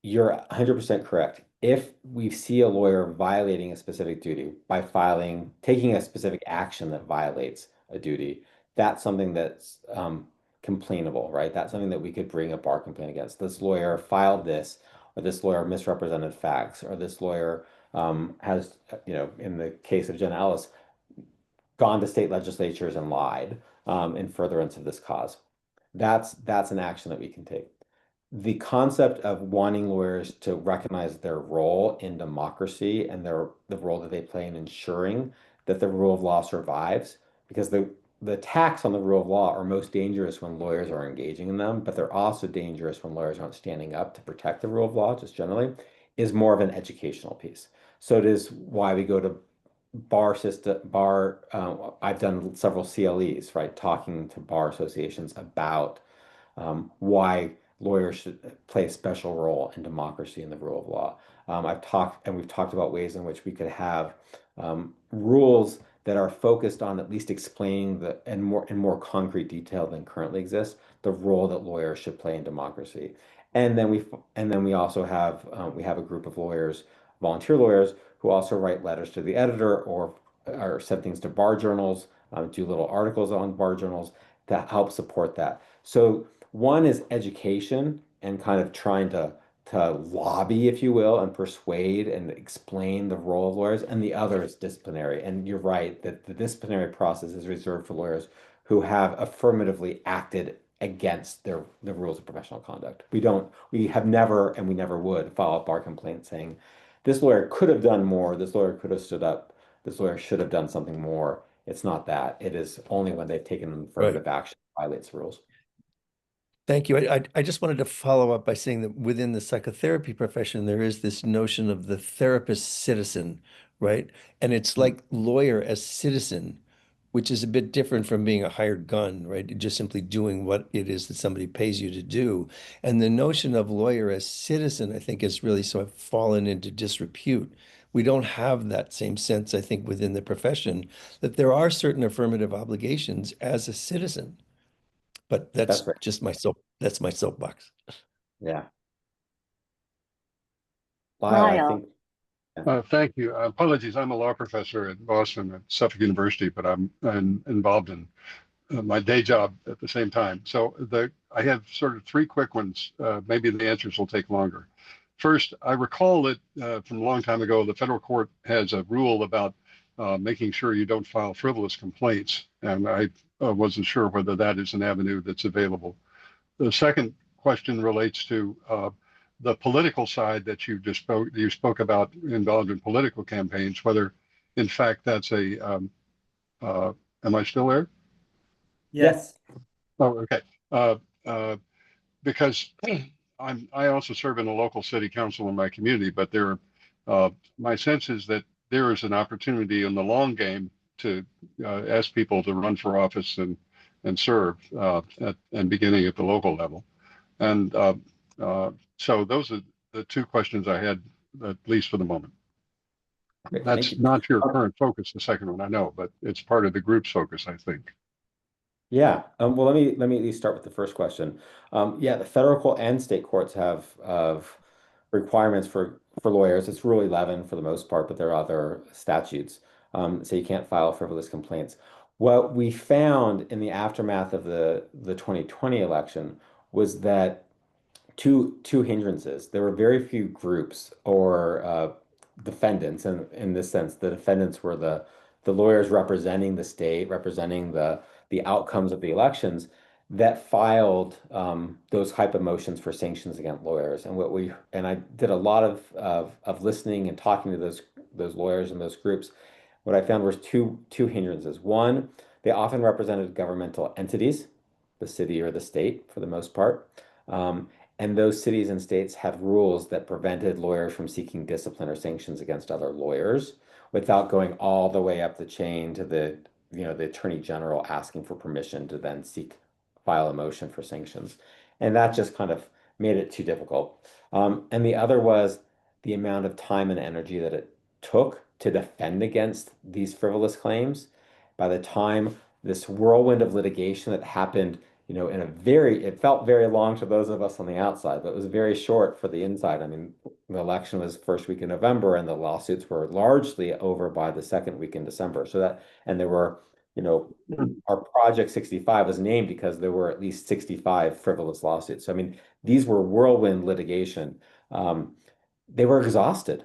You're 100% correct. If we see a lawyer violating a specific duty by taking a specific action that violates a duty, that's something that's complainable, right? That's something that we could bring a bar complaint against. This lawyer filed this or this lawyer misrepresented facts, or this lawyer has, in the case of Jenna Ellis, gone to state legislatures and lied in furtherance of this cause. That's an action that we can take. The concept of wanting lawyers to recognize their role in democracy and the role that they play in ensuring that the rule of law survives, because the attacks on the rule of law are most dangerous when lawyers are engaging in them, but they're also dangerous when lawyers aren't standing up to protect the rule of law, just generally, is more of an educational piece. So it is why we go to I've done several CLEs, right, talking to bar associations about why lawyers should play a special role in democracy and the rule of law. We've talked about ways in which we could have rules that are focused on at least explaining in more concrete detail than currently exists, the role that lawyers should play in democracy. And then we also have we have a group of lawyers, volunteer lawyers, who also write letters to the editor or send things to bar journals, do little articles on bar journals to help support that. So one is education and kind of trying to lobby, if you will, and persuade and explain the role of lawyers, and the other is disciplinary. And you're right that the disciplinary process is reserved for lawyers who have affirmatively acted against the rules of professional conduct. We have never, and we never would, file a bar complaint saying, this lawyer could have done more, this lawyer could have stood up, this lawyer should have done something more. It's not that. It is only when they've taken an affirmative action that violates rules. Thank you. I just wanted to follow up by saying that within the psychotherapy profession, there is this notion of the therapist citizen, right? And it's like lawyer as citizen, which is a bit different from being a hired gun, right? Just simply doing what it is that somebody pays you to do. And the notion of lawyer as citizen, I think, is really sort of fallen into disrepute. We don't have that same sense, I think, within the profession that there are certain affirmative obligations as a citizen. But that's right. just that's my soapbox. Yeah. Lyle, I think. Thank you. Apologies. I'm a law professor at Boston at Suffolk University, but I'm involved in my day job at the same time. So I have sort of three quick ones. Maybe the answers will take longer. First, I recall that from a long time ago, the federal court has a rule about making sure you don't file frivolous complaints, and I wasn't sure whether that is an avenue that's available. The second question relates to the political side that you spoke about, involved in political campaigns, whether in fact that's am I still there? Yes. Oh, okay. Because I also serve in a local city council in my community, but my sense is that there is an opportunity in the long game to ask people to run for office and serve and beginning at the local level. And so those are the two questions I had, at least for the moment. Great, That's not your current focus, the second one, I know, but it's part of the group's focus, I think. Yeah. Well, let me at least start with the first question. Yeah, the federal court and state courts have requirements for lawyers. It's Rule 11 for the most part, but there are other statutes. So you can't file frivolous complaints. What we found in the aftermath of the 2020 election was that two hindrances. There were very few groups or defendants, and in this sense, the defendants were the lawyers representing the state, representing the outcomes of the elections that filed those type of motions for sanctions against lawyers. And I did a lot of listening and talking to those lawyers and those groups. What I found was two hindrances. One, they often represented governmental entities, the city or the state for the most part. And those cities and states had rules that prevented lawyers from seeking discipline or sanctions against other lawyers without going all the way up the chain to the attorney general asking for permission to then file a motion for sanctions. And that just kind of made it too difficult. And the other was the amount of time and energy that it took to defend against these frivolous claims. By the time this whirlwind of litigation that happened, it felt very long to those of us on the outside, but it was very short for the inside. I mean, the election was first week in November, and the lawsuits were largely over by the second week in December. And there were, our Project 65 was named because there were at least 65 frivolous lawsuits. So, I mean, these were whirlwind litigation. They were exhausted.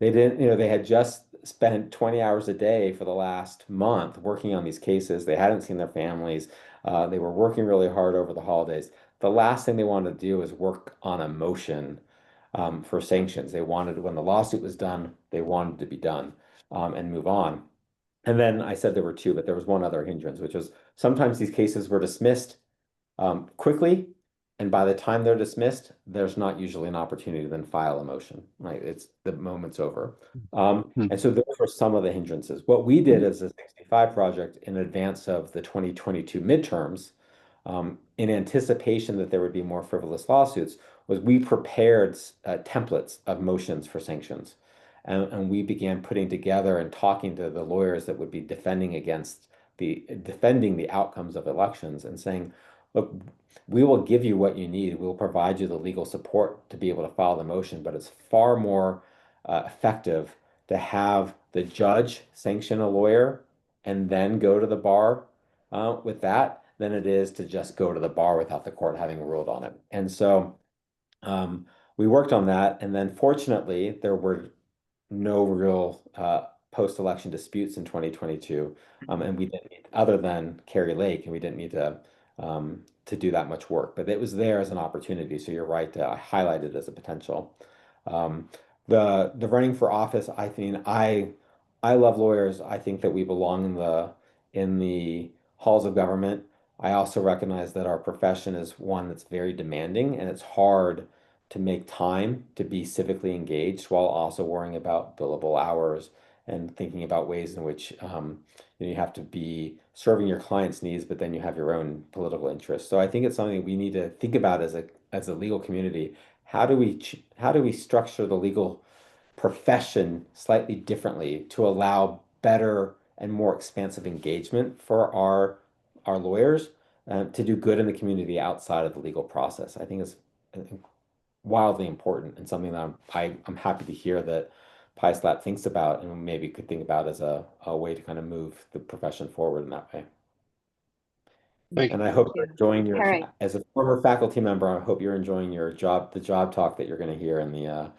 They didn't, they had just spent 20 hours a day for the last month working on these cases. They hadn't seen their families. They were working really hard over the holidays. The last thing they wanted to do was work on a motion for sanctions. They wanted, when the lawsuit was done, they wanted to be done and move on. And then I said there were two, but there was one other hindrance, which was sometimes these cases were dismissed quickly, and by the time they're dismissed, there's not usually an opportunity to then file a motion, right? It's the moment's over. And so those were some of the hindrances. What we did as a 65 project in advance of the 2022 midterms, in anticipation that there would be more frivolous lawsuits, was we prepared templates of motions for sanctions. And we began putting together and talking to the lawyers that would be defending the outcomes of elections and saying, look, we will give you what you need. We'll provide you the legal support to be able to file the motion, but it's far more effective to have the judge sanction a lawyer and then go to the bar with that than it is to just go to the bar without the court having ruled on it. And so we worked on that. And then fortunately, there were no real post-election disputes in 2022. And we didn't need, other than Kerry Lake, and we didn't need to do that much work, but it was there as an opportunity. So you're right to highlight it as a potential. The running for office, I think I love lawyers. I think that we belong in the halls of government. I also recognize that our profession is one that's very demanding, and it's hard to make time to be civically engaged while also worrying about billable hours and thinking about ways in which you have to be serving your clients' needs, but then you have your own political interests. So I think it's something we need to think about as a legal community. How do we structure the legal profession slightly differently to allow better and more expansive engagement for our lawyers to do good in the community outside of the legal process? I think it's wildly important and something that I'm happy to hear that PISLAP thinks about and maybe could think about as a way to kind of move the profession forward in that way. And I hope you're enjoying as a former faculty member, I hope you're enjoying the job talk that you're going to hear in and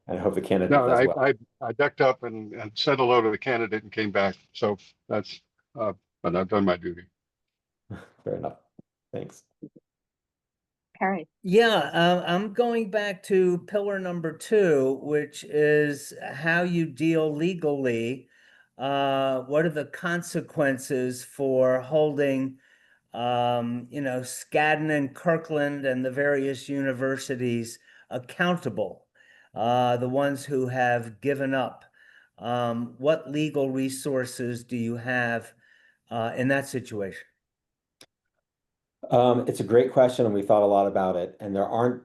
I hope the candidate does well. I ducked up and said hello to the candidate and came back. So that's, but I've done my duty. Fair enough. Thanks. Perry. Yeah, I'm going back to pillar number 2, which is how you deal legally. What are the consequences for holding, Skadden and Kirkland and the various universities accountable, the ones who have given up? What legal resources do you have in that situation? It's a great question, and we thought a lot about it. And there aren't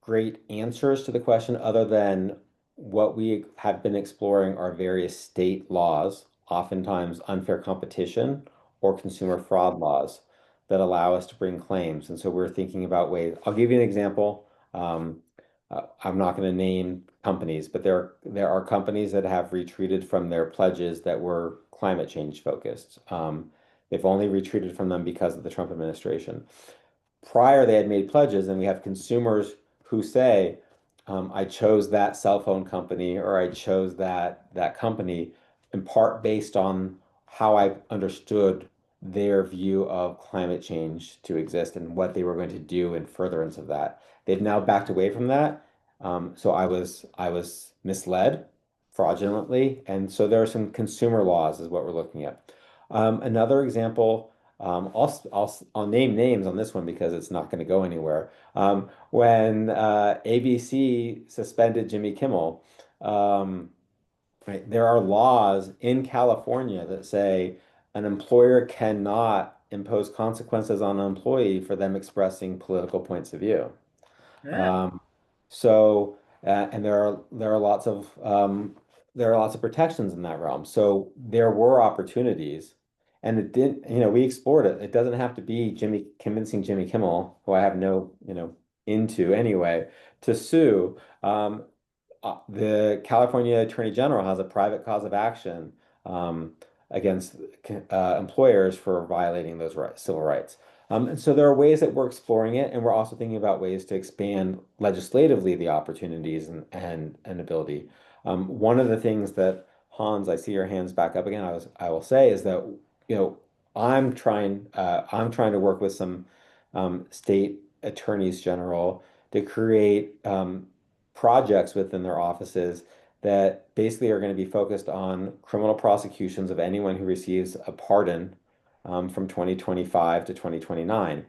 great answers to the question other than what we have been exploring are various state laws, oftentimes unfair competition or consumer fraud laws that allow us to bring claims. And so we're thinking about ways. I'll give you an example. I'm not going to name companies, but there are companies that have retreated from their pledges that were climate change focused. They've only retreated from them because of the Trump administration. Prior, they had made pledges, and we have consumers who say, I chose that cell phone company or I chose that company in part based on how I understood their view of climate change to exist and what they were going to do in furtherance of that. They've now backed away from that. So I was misled fraudulently. And so there are some consumer laws is what we're looking at. Another example, I'll name names on this one because it's not going to go anywhere. When ABC suspended Jimmy Kimmel, right, there are laws in California that say an employer cannot impose consequences on an employee for them expressing political points of view. Yeah. And there are lots of protections in that realm. So there were opportunities, and it didn't. We explored it. It doesn't have to be convincing Jimmy Kimmel, who I have no into anyway, to sue. The California Attorney General has a private cause of action against employers for violating those civil rights. And so there are ways that we're exploring it, and we're also thinking about ways to expand legislatively the opportunities and ability. One of the things that Hans, I see your hands back up again. I will say is that I'm trying to work with some state attorneys general to create projects within their offices that basically are going to be focused on criminal prosecutions of anyone who receives a pardon from 2025 to 2029.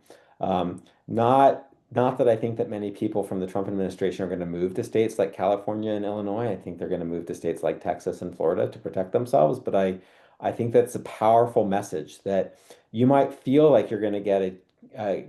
Not that I think that many people from the Trump administration are going to move to states like California and Illinois. I think they're going to move to states like Texas and Florida to protect themselves. But I think that's a powerful message that you might feel like you're going to get a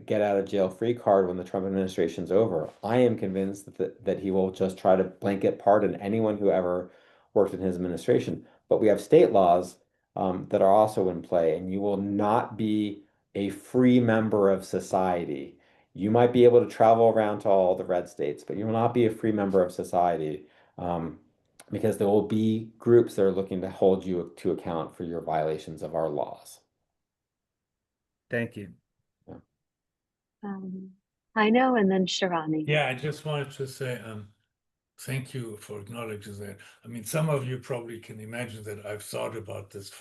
get out of jail free card when the Trump administration's over. I am convinced that he will just try to blanket pardon anyone who ever worked in his administration. But we have state laws that are also in play, and you will not be a free member of society. You might be able to travel around to all the red states, but you will not be a free member of society because there will be groups that are looking to hold you to account for your violations of our laws. Thank you. I know, and then Shirani. Yeah, I just wanted to say thank you for acknowledging that. I mean, some of you probably can imagine that I've thought about this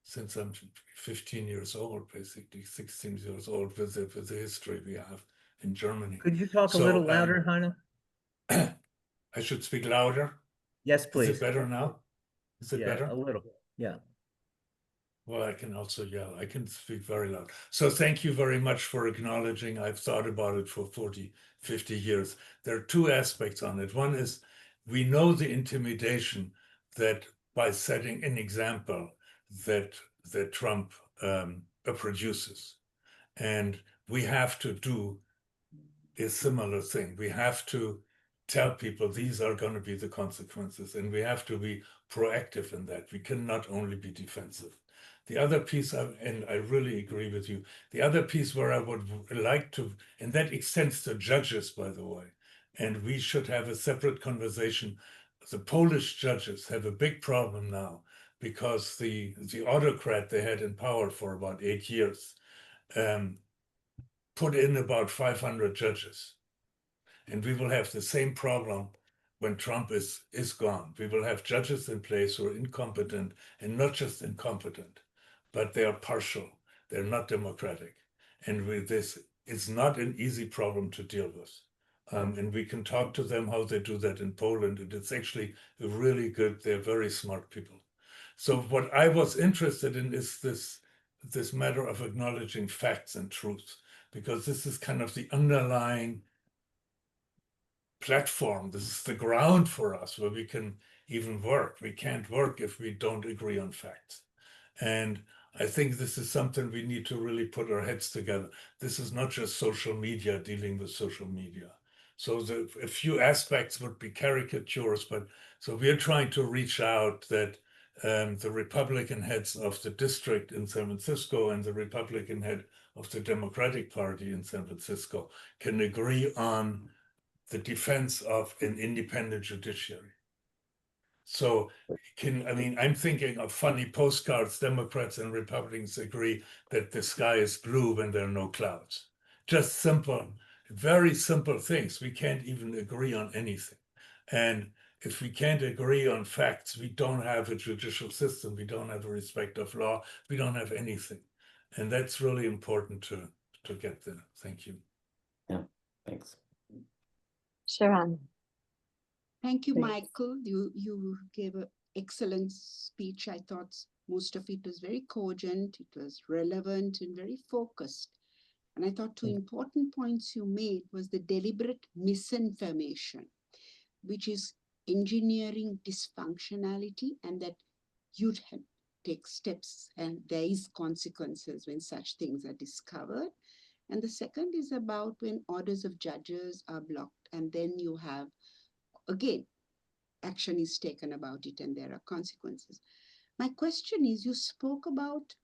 since I'm 15 years old, basically 16 years old, with the history we have in Germany. Could you talk a little louder, Hannah? I should speak louder? Yes, please. Is it better now? Is it better? A little. Yeah. Well, I can also yell. I can speak very loud. So thank you very much for acknowledging. I've thought about it for 40, 50 years. There are two aspects on it. One is we know the intimidation that by setting an example that Trump produces. And we have to do a similar thing. We have to tell people these are going to be the consequences, and we have to be proactive in that. We cannot only be defensive. The other piece, and I really agree with you, the other piece where I would like to, and that extends to judges, by the way, and we should have a separate conversation. The Polish judges have a big problem now because the autocrat they had in power for about 8 years put in about 500 judges. And we will have the same problem when Trump is gone. We will have judges in place who are incompetent, and not just incompetent, but they are partial. They're not democratic. And with this, it's not an easy problem to deal with. And we can talk to them how they do that in Poland. And it's actually really good. They're very smart people. So what I was interested in is this matter of acknowledging facts and truth, because this is kind of the underlying platform. This is the ground for us where we can even work. We can't work if we don't agree on facts. And I think this is something we need to really put our heads together. This is not just social media dealing with social media. So a few aspects would be caricatures, but so we're trying to reach out that the Republican heads of the district in San Francisco and the Republican head of the Democratic Party in San Francisco can agree on the defense of an independent judiciary. So I'm thinking of funny postcards. Democrats and Republicans agree that the sky is blue when there are no clouds. Just simple, very simple things. We can't even agree on anything. And if we can't agree on facts, we don't have a judicial system. We don't have a respect of law. We don't have anything. And that's really important to get there. Thank you. Yeah, thanks. Sharon. Thank you, Michael. You gave an excellent speech. I thought most of it was very cogent, it was relevant and very focused. And I thought two important points you made was the deliberate misinformation, which is engineering dysfunctionality, and that you'd have take steps and there is consequences when such things are discovered. And the second is about when orders of judges are blocked, and then you have, again, action is taken about it and there are consequences. My question is, you spoke about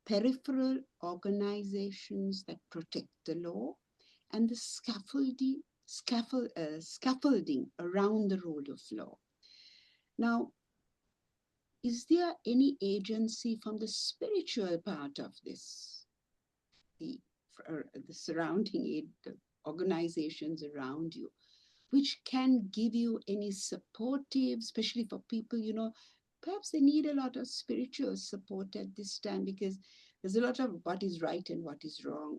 peripheral organizations that protect the law and the scaffolding around the rule of law. Now, is there any agency from the spiritual part of this, the surrounding aid organizations around you, which can give you any supportive, especially for people, perhaps they need a lot of spiritual support at this time, because there's a lot of what is right and what is wrong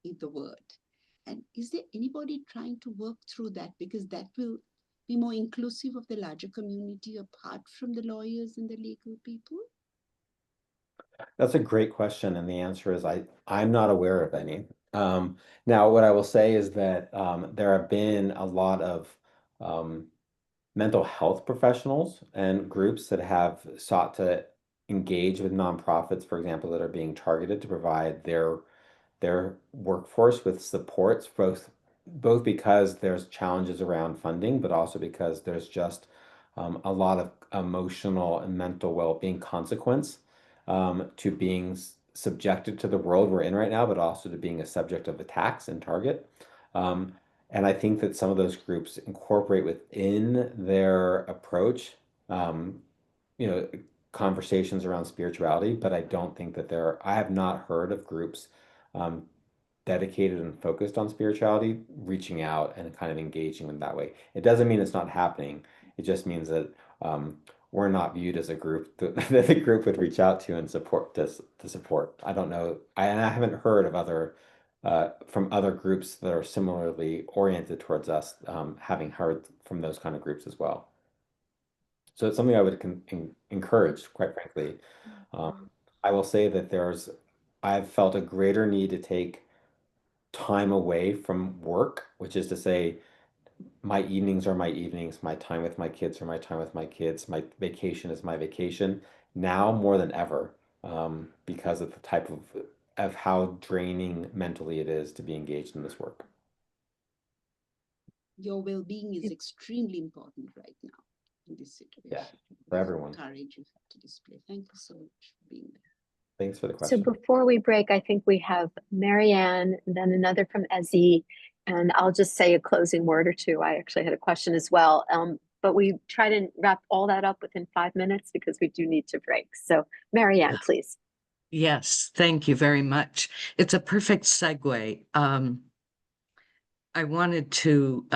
in the world. And is there anybody trying to work through that? Because that will be more inclusive of the larger community apart from the lawyers and the legal people? That's a great question, and the answer is I'm not aware of any. Now, what I will say is that there have been a lot of mental health professionals and groups that have sought to engage with nonprofits, for example, that are being targeted to provide their workforce with supports, both because there's challenges around funding, but also because there's just a lot of emotional and mental well-being consequence to being subjected to the world we're in right now, but also to being a subject of attacks and target. And I think that some of those groups incorporate within their approach, conversations around spirituality, but I don't think that I have not heard of groups dedicated and focused on spirituality reaching out and kind of engaging in that way. It doesn't mean it's not happening. It just means that we're not viewed as a group that the group would reach out to and support to support. I don't know. I haven't heard of other from other groups that are similarly oriented towards us, having heard from those kind of groups as well. So it's something I would encourage, quite frankly. I will say that I've felt a greater need to take time away from work, which is to say, my evenings are my evenings, my time with my kids are my time with my kids, my vacation is my vacation, now more than ever, because of the type of how draining mentally it is to be engaged in this work. Your well-being is extremely important right now in this situation. Yeah, for everyone. Courage you have to display. Thank you so much for being there. Thanks for the So question. before we break, I think we have Marianne, then another from Ezzy, and I'll just say a closing word or two. I actually had a question as well, but we try to wrap all that up within 5 minutes because we do need to break. So Marianne, please. Yes, thank you very much. It's a perfect segue. I wanted to,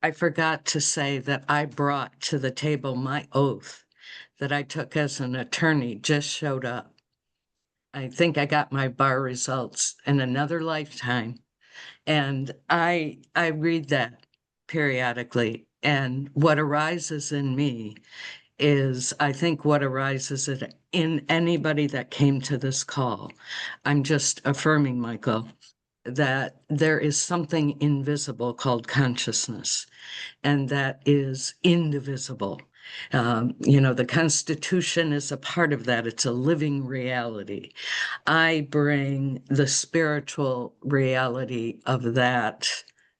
I forgot to say that I brought to the table my oath that I took as an attorney, just showed up. I think I got my bar results in another lifetime. And I read that periodically. And what arises in me is, I think what arises in anybody that came to this call. I'm just affirming, Michael, that there is something invisible called consciousness, and that is indivisible. The Constitution is a part of that. It's a living reality. I bring the spiritual reality of that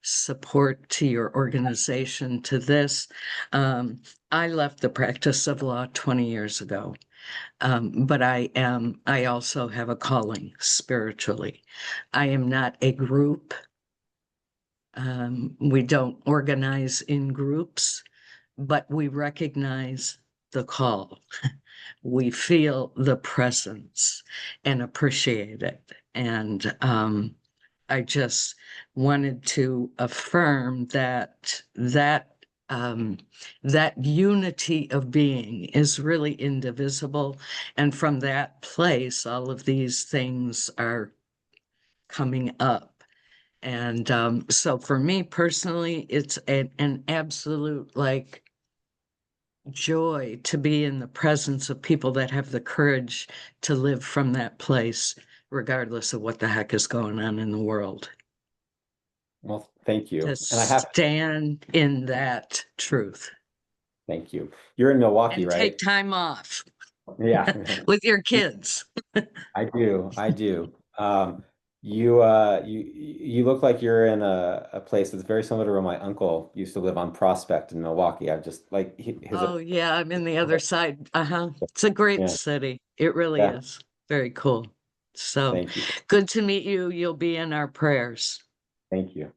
support to your organization, to this. I left the practice of law 20 years ago. But I also have a calling spiritually. I am not a group. We don't organize in groups, but we recognize the call. We feel the presence and appreciate it. And I just wanted to affirm that unity of being is really indivisible. And from that place, all of these things are coming up. And so for me personally, it's an absolute joy to be in the presence of people that have the courage to live from that place, regardless of what the heck is going on in the world. Well, thank you. To And I have stand in that truth. Thank you. You're in Milwaukee, And right? take time off. Yeah. With your kids. I do. You look like you're in a place that's very similar to where my uncle used to live on Prospect in Milwaukee. I just like his. Oh yeah, I'm in the other side. It's a great city. It really is. Very cool. So Thank you. good to meet you. You'll be in our prayers. Thank you.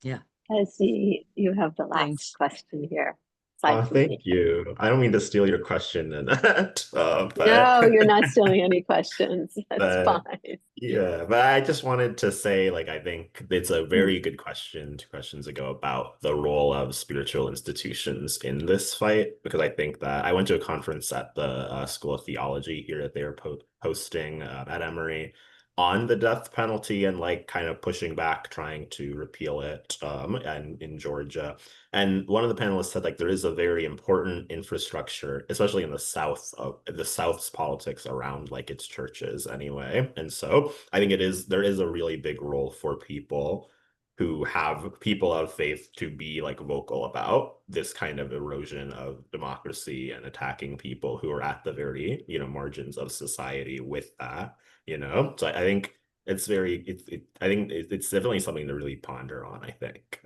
Yeah. Ezzy, you have the last Thanks. question here. aside from me. Thank you. I don't mean to steal your question, Annette, No, you're not but stealing any questions. That's but fine. yeah, but I just wanted to say, like, I think it's a very good question 2 questions ago about the role of spiritual institutions in this fight, because I think that I went to a conference at the School of Theology here that they were hosting at Emory on the death penalty and like kind of pushing back, trying to repeal it and in Georgia. And one of the panelists said like there is a very important infrastructure, especially in the South, of the South's politics around like its churches anyway. And so I think there is a really big role for people who have people of faith to be like vocal about this kind of erosion of democracy and attacking people who are at the very, margins of society with that, So I think it's it's definitely something to really ponder on, I think.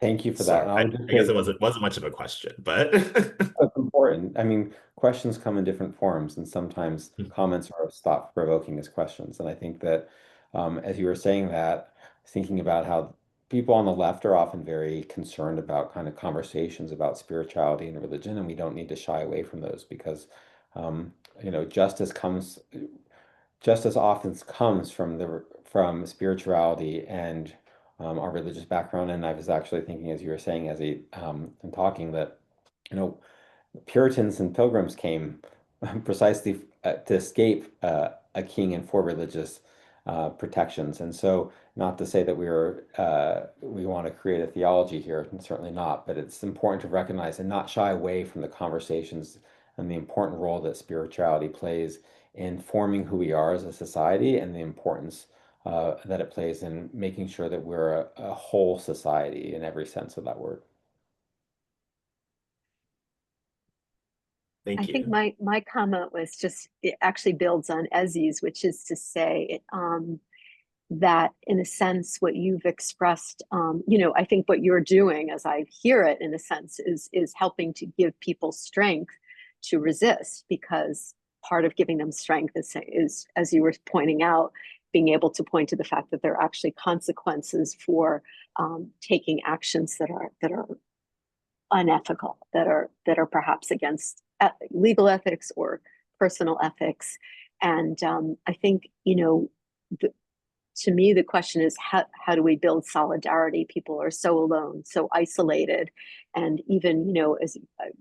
Thank you for that. Sorry, And I would just I guess say it wasn't much of a question, but it's important. I mean, questions come in different forms, and sometimes comments are as thought-provoking as questions. And I think that as you were saying that, thinking about how people on the left are often very concerned about kind of conversations about spirituality and religion, and we don't need to shy away from those because justice just as often comes from spirituality and our religious background. And I was actually thinking, as you were saying, and talking, that Puritans and Pilgrims came precisely to escape a king and for religious protections. And so, not to say that we want to create a theology here, and certainly not, but it's important to recognize and not shy away from the conversations and the important role that spirituality plays in forming who we are as a society, and the importance that it plays in making sure that we're a whole society in every sense of that word. I think my comment was just, it actually builds on Ezzy's, which is to say that in a sense what you've expressed, I think what you're doing, as I hear it in a sense, is helping to give people strength to resist, because part of giving them strength is, as you were pointing out, being able to point to the fact that there are actually consequences for taking actions that are unethical, that are perhaps against legal ethics or personal ethics. And I think, to me, the question is how do we build solidarity? People are so alone, so isolated. And even, as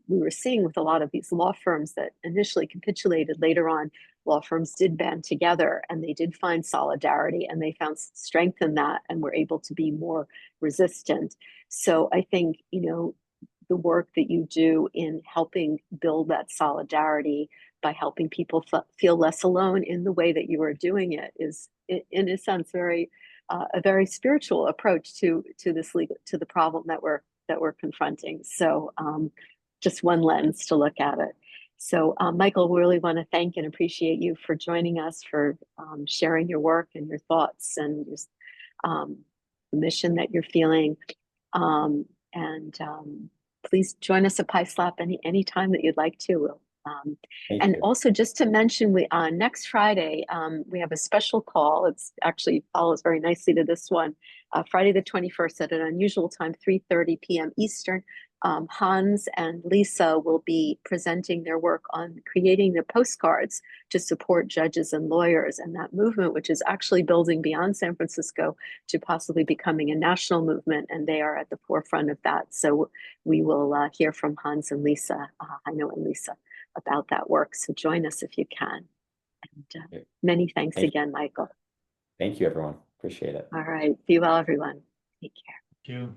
we were seeing with a lot of these law firms that initially capitulated, later on, law firms did band together and they did find solidarity and they found strength in that and were able to be more resistant. So I think, the work that you do in helping build that solidarity by helping people feel less alone in the way that you are doing it is, in a sense, a very spiritual approach to the problem that we're confronting. So just one lens to look at it. So Micheal, we really want to thank and appreciate you for joining us, for sharing your work and your thoughts and just the mission that you're feeling. Please join us at PISLAP any time that you'd like to. And also, just to mention, we next Friday we have a special call. It's actually follows very nicely to this one. Friday the 21st at an unusual time, 3:30 p.m. Eastern. Hans and Lisa will be presenting their work on creating the postcards to support judges and lawyers, and that movement, which is actually building beyond San Francisco to possibly becoming a national movement, and they are at the forefront of that. So we will hear from Hans and Lisa, Heino and Lisa, about that work. So join us if you can. And many thanks again, Micheal. Thank you, everyone. Appreciate it. All right. Be well, everyone. Take care. Thank you.